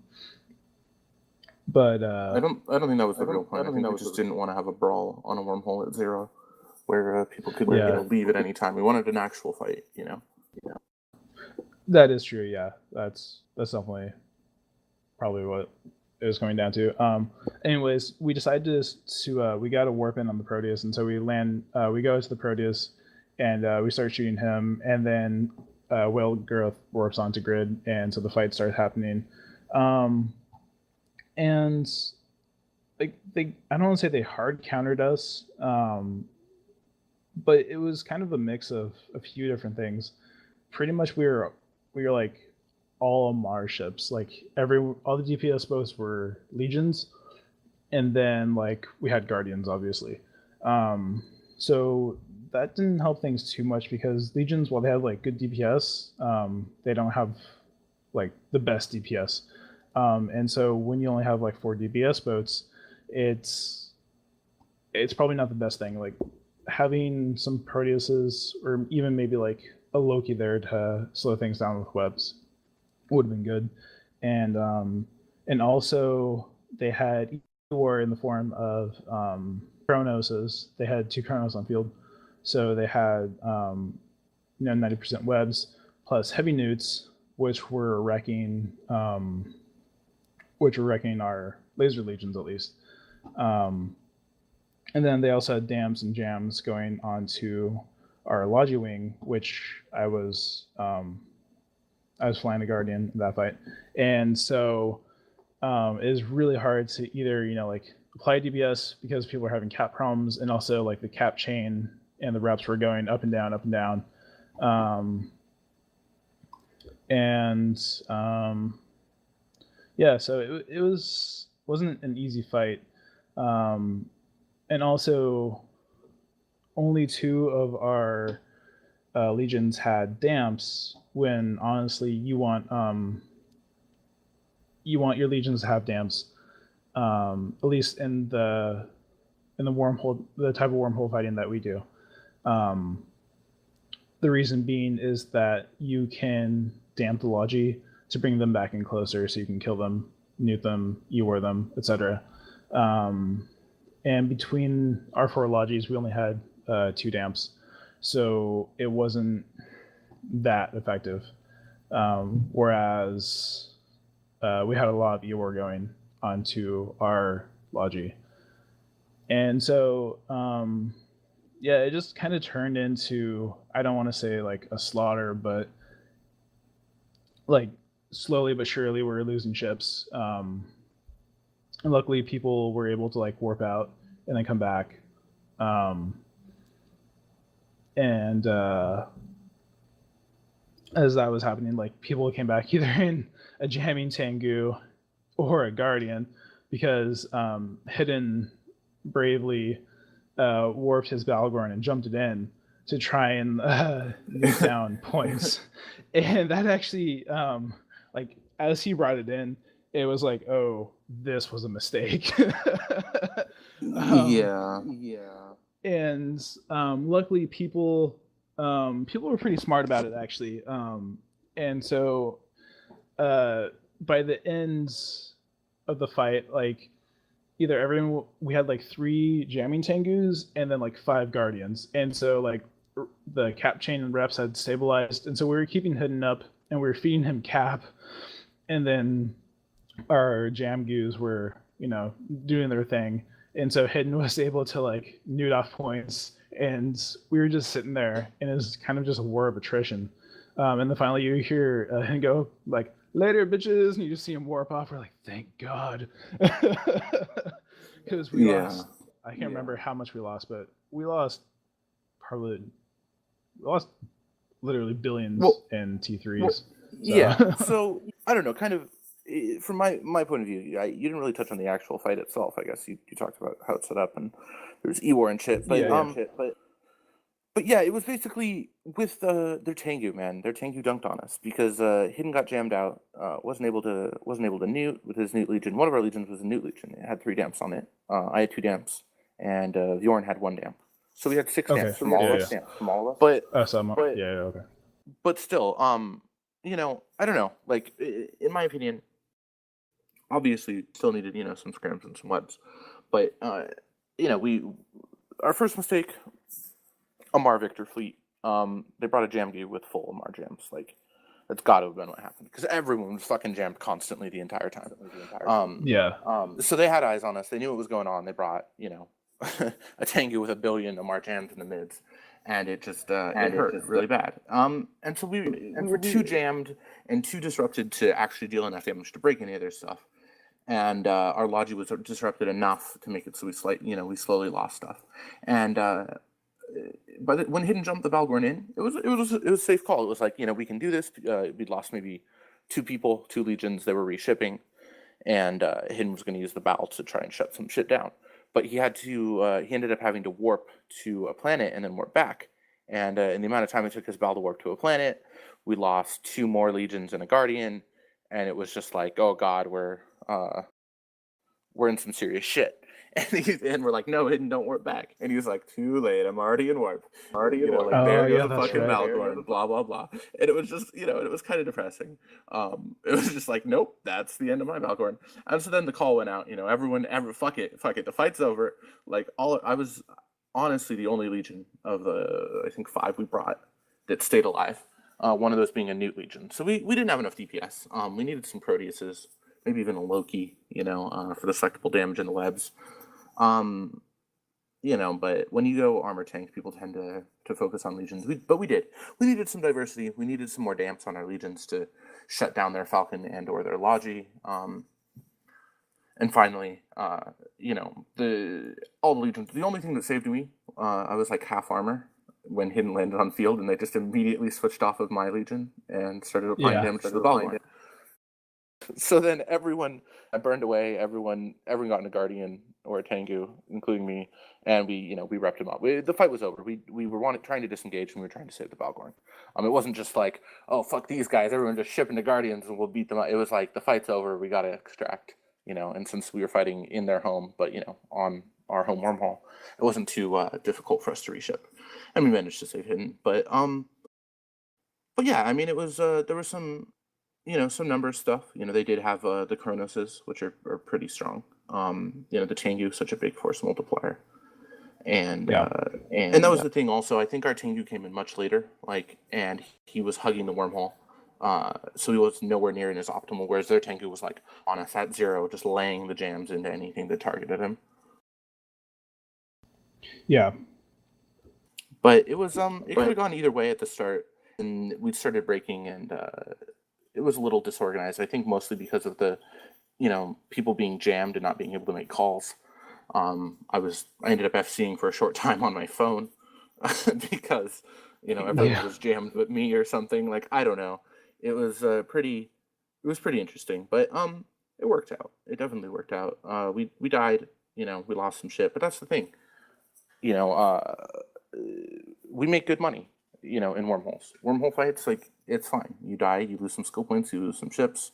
I don't think that was the real point. I think we just didn't want to have a brawl on a wormhole at 0. Where people could leave at any time. We wanted an actual fight, Yeah. That is true. Yeah, that's definitely probably what it was coming down to. Anyways, we decided to we got a warp in on the Proteus, and so we go to the Proteus, and we start shooting him, and then Wilgirth warps onto grid, and so the fight starts happening. And like I don't want to say they hard countered us. But it was kind of a mix of a few different things. Pretty much we were like all Mars ships. Like all the DPS boats were legions, and then like we had Guardians, obviously. So that didn't help things too much because legions, while they have like good DPS, they don't have like the best DPS. And so when you only have like 4 DPS boats, it's probably not the best thing. Like having some Proteuses or even maybe like a Loki there to slow things down with webs would have been good. And also they had war in the form of Chronoses. They had 2 Chronos on field, so they had 90% webs plus heavy newts, which were wrecking our laser legions at least. And then they also had dams and jams going onto our Logi wing, which I was flying the Guardian in that fight. And so it is really hard to either, like apply DPS because people are having cap problems, and also like the cap chain and the reps were going up and down, up and down. Yeah, so it wasn't an easy fight. And also, only 2 of our legions had damps. When honestly, you want your legions to have damps, at least in the wormhole, the type of wormhole fighting that we do. The reason being is that you can damp the Logi to bring them back in closer, so you can kill them, newt them, EWAR them, etc. And between our 4 Logis, we only had 2 damps, so it wasn't that effective. Whereas we had a lot of EWAR going onto our Logi. And so, it just kind of turned into, I don't want to say like a slaughter, but like slowly but surely we're losing ships. And luckily people were able to like warp out and then come back. As that was happening, like people came back either in a jamming Tengu or a Guardian, because Hidden bravely warped his Balgorn and jumped it in to try and nuke down points. And that actually as he brought it in, it was like, oh, this was a mistake. um, Yeah. and luckily, people were pretty smart about it actually. And so by the end of the fight, like either everyone we had like 3 jamming tengus and then like 5 guardians, and so like the cap chain and reps had stabilized, and so we were keeping hidden up and we were feeding him cap, and then our jam goos were doing their thing, and so hidden was able to like nude off points, and we were just sitting there, and it was kind of just a war of attrition. And then finally you hear him go like, later bitches, and you just see him warp off. We're like, thank God. Because we lost, I can't remember how much we lost, but we lost literally billions in T3s. So. Yeah. So I don't know, kind of from my point of view, you didn't really touch on the actual fight itself. I guess you talked about how it's set up and there's E-War and shit, but but yeah, it was basically with their Tengu, man. Their Tengu dunked on us because Hidden got jammed out, wasn't able to newt with his Newt Legion. One of our legions was a Newt Legion. It had 3 damps on it. I had 2 damps, and Bjorn had 1 damp. So we had 6 damps from all of us. But okay. But still, I don't know. Like in my opinion, obviously still needed some scrims and some webs, but our first mistake. Amar Victor fleet. They brought a jam goo with full Amar jams. Like, that's got to have been what happened because everyone was fucking jammed constantly the entire time. So they had eyes on us. They knew what was going on. They brought a Tengu with 1 billion Amar jams in the mids, and it just it hurt really bad. And so we were too jammed and too disrupted to actually deal enough damage to break any of their stuff. And our logi was disrupted enough to make it so we slowly lost stuff. And but when Hidden jumped the Balgorn in, it was a safe call. It was like, we can do this. We'd lost maybe 2 people, 2 legions. They were reshipping, and Hidden was going to use the Bal to try and shut some shit down. But he ended up having to warp to a planet and then warp back. And in the amount of time it took his Bal to warp to a planet, we lost 2 more legions and a guardian, and it was just like, oh God, we're in some serious shit. And we're like, no, Hidden, don't warp back. And he was like, too late, I'm already in warp. There goes the fucking Balgorn, blah, blah, blah. And it was just, it was kind of depressing. It was just like, nope, that's the end of my Balgorn. And so then the call went out, fuck it, the fight's over. Like, I was honestly the only legion of the, I think, 5 we brought that stayed alive. One of those being a Newt Legion. So we didn't have enough DPS. We needed some Proteuses, maybe even a Loki, for the selectable damage in the webs. But when you go armor tank, people tend to focus on legions. But we did. We needed some diversity. We needed some more damps on our legions to shut down their Falcon and or their Logi. And finally, all the legions. The only thing that saved me, I was like half armor when Hidden landed on field, and they just immediately switched off of my legion and started applying damage to the Balgorn. So then everyone burned away. Everyone got in a Guardian or a Tengu, including me, and we repped him up. The fight was over. We were trying to disengage, and we were trying to save the Balgorn. It wasn't just like, oh fuck these guys, everyone just shipping the Guardians and we'll beat them up. It was like, the fight's over. We got to extract. And since we were fighting in their home, but on our home wormhole, it wasn't too difficult for us to reship, and we managed to save Hidden. But yeah, I mean, it was there was some. Some numbers stuff. They did have the Cronoses, which are pretty strong. The Tengu, such a big force multiplier. And that was the thing also. I think our Tengu came in much later, and he was hugging the wormhole. So he was nowhere near in his optimal, whereas their Tengu was like on us at 0, just laying the jams into anything that targeted him. Yeah. But it was it could have gone either way at the start. And we started breaking, and it was a little disorganized. I think mostly because of the, people being jammed and not being able to make calls. I ended up FCing for a short time on my phone because, everyone was jammed but me or something. Like, I don't know. It was pretty interesting, but it worked out. It definitely worked out. We died, we lost some shit, but that's the thing. We make good money, in wormholes. Wormhole fights, like, it's fine. You die, you lose some skill points, you lose some ships.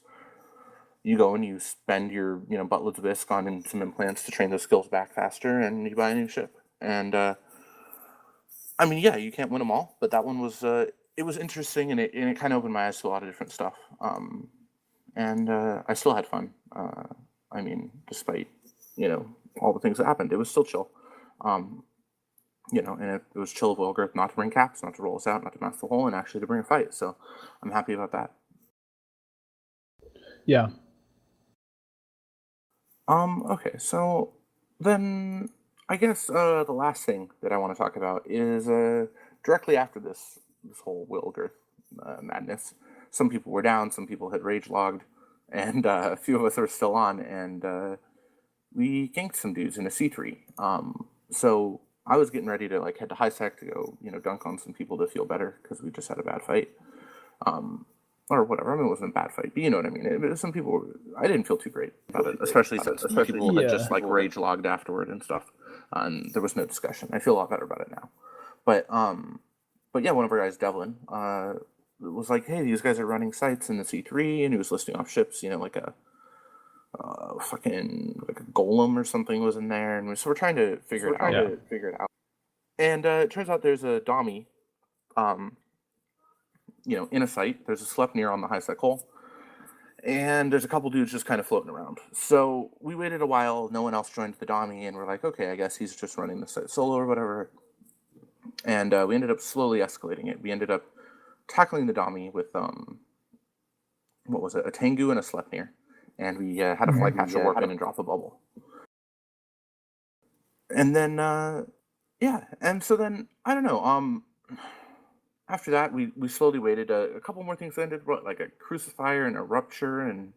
you go and you spend your buttloads of ISK on some implants to train those skills back faster, and you buy a new ship. And I mean, yeah, you can't win them all, but that one was it was interesting, and it kind of opened my eyes to a lot of different stuff. And I still had fun. I mean, despite all the things that happened, it was still chill. And it was chill of Wilgrith not to bring caps, not to roll us out, not to mask the hole, and actually to bring a fight. So I'm happy about that. Yeah. Okay, so then I guess the last thing that I want to talk about is directly after this whole Wilgrith madness. Some people were down, some people had rage logged, and a few of us are still on, and we ganked some dudes in a C3. So I was getting ready to head to high sec to go dunk on some people to feel better because we just had a bad fight. Or whatever. I mean, it wasn't a bad fight, but you know what I mean. Some people, I didn't feel too great about it, especially since people had just rage logged afterward and stuff, and there was no discussion. I feel a lot better about it now, but yeah, one of our guys, Devlin, was like, "Hey, these guys are running sites in the C3," and he was listing off ships, like a fucking like a golem or something was in there, and so we're trying to figure it out. And it turns out there's a Dommy, in a site. There's a Sleipnir on the high sec hole, and there's a couple dudes just kind of floating around. So we waited a while. No one else joined the Dommy, and we're like, okay, I guess he's just running the site solo or whatever. And we ended up slowly escalating it. We ended up tackling the Dommy with what was it? A Tengu and a Sleipnir, and we had a flycatcher warp in and drop a bubble. And then yeah, and so then I don't know. After that, we slowly waited. A couple more things ended, like a crucifier and a rupture and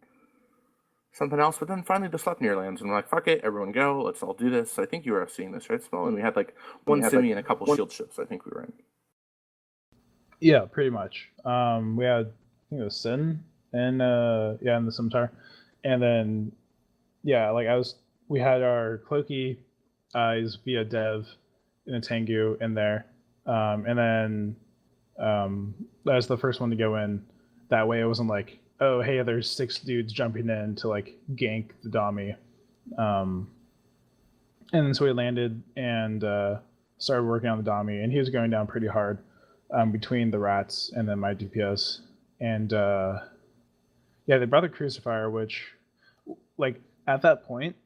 something else. But then finally the Sleipnir lands, and we're like, fuck it, everyone go. Let's all do this. I think you were seeing this, right, Small? And we had one simi and a couple shield ships, I think we were in. Yeah, pretty much. We had, I think it was Sin and in the Scimitar. And then, yeah, we had our Cloaky eyes via Dev and a Tengu in there. And then that was the first one to go in. That way it wasn't like, oh, hey, there's 6 dudes jumping in to gank the Dommy. And then so we landed and started working on the Dommy, and he was going down pretty hard between the rats and then my DPS. And they brought the Crucifier, which at that point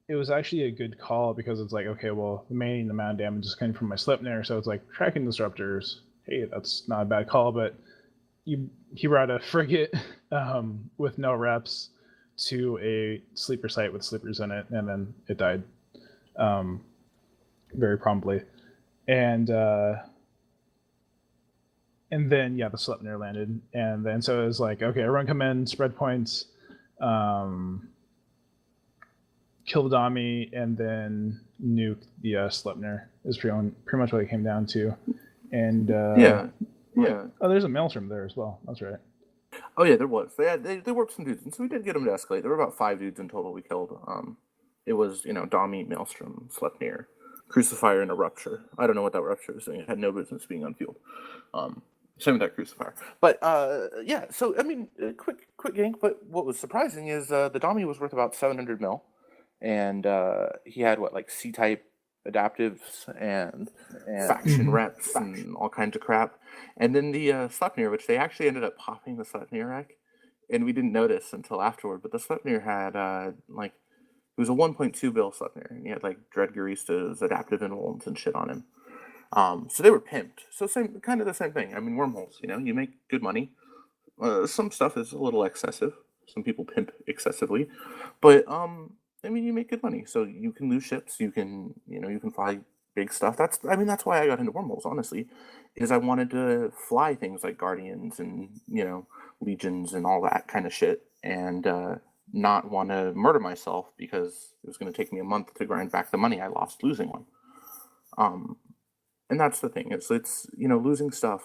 it was actually a good call because it's okay, well, the main amount of damage is coming from my Sleipnir, so it's tracking disruptors. Hey, that's not a bad call, but he brought a frigate with no reps to a sleeper site with sleepers in it, and then it died very promptly. And then the Sleipnir landed, and then so it was okay, everyone come in, spread points, kill the Dommy, and then nuke the Sleipnir is pretty much what it came down to. And yeah. Oh, there's a Maelstrom there as well. That's right. Oh yeah, there was. They worked some dudes, and so we did get them to escalate. There were about 5 dudes in total we killed. It was Dommy, Maelstrom, Sleipnir, Crucifier, and a Rupture. I don't know what that Rupture was doing. It had no business being on field. Same with that Crucifier. But yeah, so I mean, quick gank. But what was surprising is the Dommy was worth about 700 mil, and he had C-type adaptives and faction reps and all kinds of crap. And then the Sleipnir, which they actually ended up popping the Sleipnir rack, and we didn't notice until afterward. But the Sleipnir had it was a 1.2 bill Sleipnir, and he had Dreadgaristas, adaptive involants, and shit on him. So they were pimped. So kind of the same thing. I mean, wormholes. You make good money. Some stuff is a little excessive. Some people pimp excessively, but I mean, you make good money, so you can lose ships. You can fly big stuff. That's why I got into wormholes. Honestly, is I wanted to fly things like Guardians and Legions and all that kind of shit, and not want to murder myself because it was going to take me a month to grind back the money I lost losing one. And that's the thing. It's losing stuff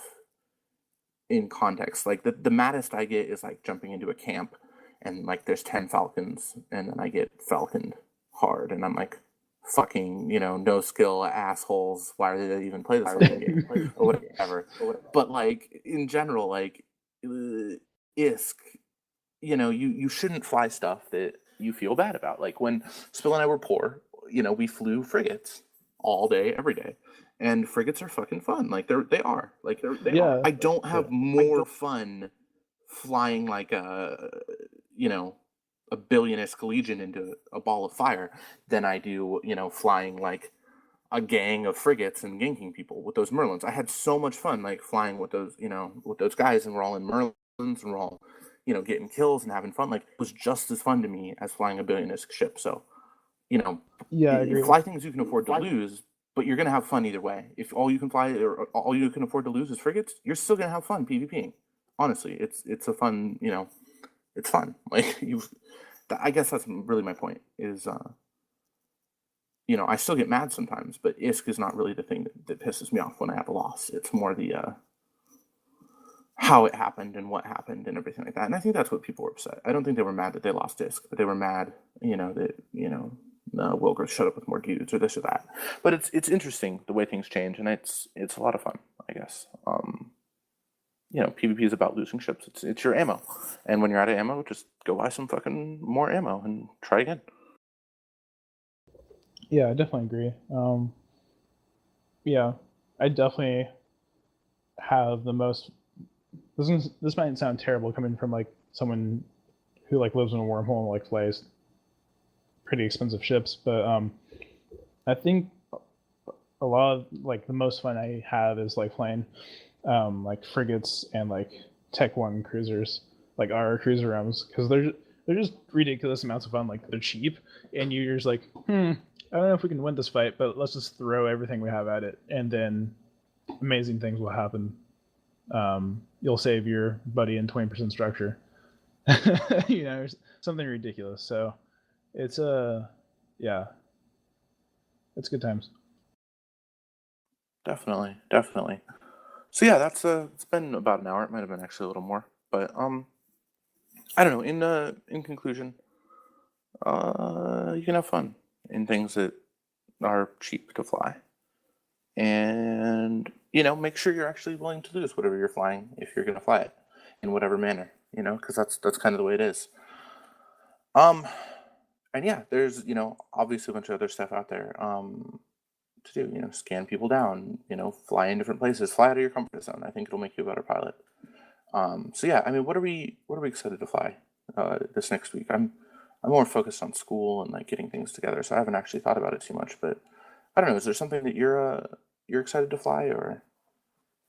in context. The maddest I get is jumping into a camp and there's 10 falcons, and then I get falconed hard, and I'm fucking, no skill assholes. Why did they even play this game? Or whatever. But in general, ISK you shouldn't fly stuff that you feel bad about. Like when Spill and I were poor, we flew frigates all day, every day. And frigates are fucking fun. Like they are. Like they are. Yeah, I don't have more fun flying like a billionist legion into a ball of fire than I do, flying like a gang of frigates and ganking people with those Merlins. I had so much fun like flying with those guys, and we're all in Merlins and we're all, getting kills and having fun. Like it was just as fun to me as flying a billionist ship. So, yeah, I agree. fly things you can afford to lose, but you're gonna have fun either way. If all you can fly or all you can afford to lose is frigates, you're still gonna have fun PvPing. Honestly, it's a fun, it's fun. Like I guess that's really my point. Is I still get mad sometimes, but ISK is not really the thing that pisses me off when I have a loss. It's more the how it happened and what happened and everything like that. And I think that's what people were upset. I don't think they were mad that they lost ISK, but they were mad, that Wilger shut up with more dudes or this or that. But it's interesting the way things change, and it's a lot of fun, I guess. PvP is about losing ships. It's your ammo, and when you're out of ammo, just go buy some fucking more ammo and try again. Yeah, I definitely agree. Yeah, I definitely have the most. This might sound terrible coming from like someone who like lives in a wormhole and like flies pretty expensive ships, but I think a lot of like the most fun I have is like flying like frigates and like Tech 1 cruisers, like our cruiser rooms, because they're just ridiculous amounts of fun. Like they're cheap, and you're just like, I don't know if we can win this fight, but let's just throw everything we have at it, and then amazing things will happen. You'll save your buddy in 20% structure, something ridiculous. So it's yeah, it's good times. Definitely. So yeah, that's it's been about an hour. It might have been actually a little more, but I don't know. In conclusion, you can have fun in things that are cheap to fly, and make sure you're actually willing to lose whatever you're flying if you're going to fly it in whatever manner, because that's kind of the way it is. And yeah, there's obviously a bunch of other stuff out there to do. Scan people down. Fly in different places. Fly out of your comfort zone. I think it'll make you a better pilot. So yeah, I mean, what are we excited to fly this next week? I'm more focused on school and like getting things together, so I haven't actually thought about it too much. But I don't know. Is there something that you're excited to fly, or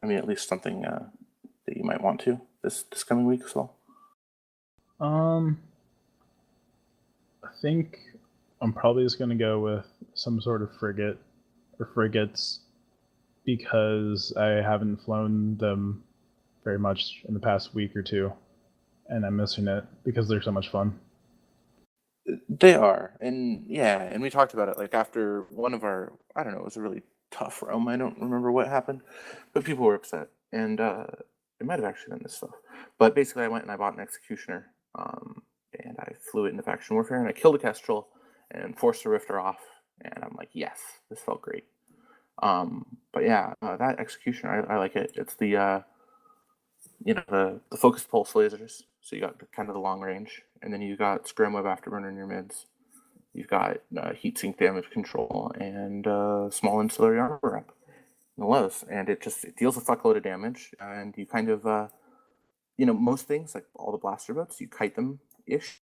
I mean, at least something that you might want to this coming week as well? I think I'm probably just gonna go with some sort of frigate or frigates because I haven't flown them very much in the past week or two, and I'm missing it because they're so much fun. They are, and yeah, and we talked about it like after one of our, I don't know, it was a really tough roam. I don't remember what happened, but people were upset, and it might have actually been this stuff. But basically, I went and I bought an executioner, and I flew it into faction warfare, and I killed a kestrel and forced a rifter off, and I'm like, yes, this felt great. But yeah, that executioner, I like it. It's the the focused pulse lasers. So you got kind of the long range, and then you got scram web afterburner in your mids. You've got heat sink damage control and small ancillary armor up in the lows, and it deals a fuckload of damage. And you kind of most things like all the blaster boats, you kite them ish.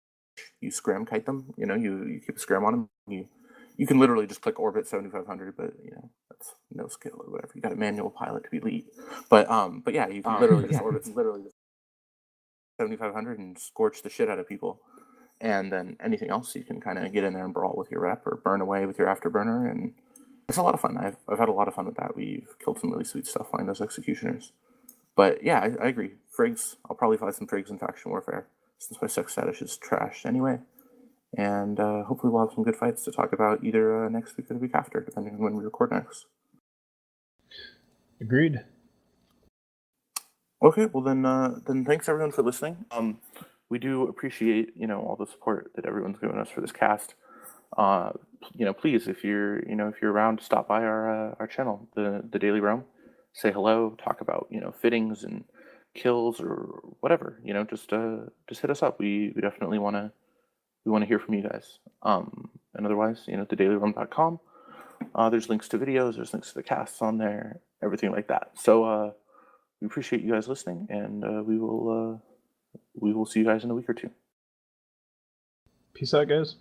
You scram kite them. You keep a scram on them. You can literally just click orbit 7500, but that's no skill or whatever. You got a manual pilot to be elite. But yeah, you can literally just orbit 7500 and scorch the shit out of people. And then anything else you can kind of get in there and brawl with your rep or burn away with your afterburner, and it's a lot of fun. I've had a lot of fun with that. We've killed some really sweet stuff flying those executioners. But yeah, I agree. Frigs, I'll probably fly some frigs in faction warfare since my sex status is trash anyway. And hopefully we'll have some good fights to talk about either next week or the week after, depending on when we record next. Agreed. Okay, well then thanks everyone for listening. We do appreciate all the support that everyone's given us for this cast. Please, if you're around, stop by our channel, the Daily Roam, say hello, talk about fittings and kills or whatever, just hit us up. We definitely want to hear from you guys. And otherwise, thedailyrun.com. There's links to videos, there's links to the casts on there, everything like that. So we appreciate you guys listening, and we will see you guys in a week or two. Peace out, guys.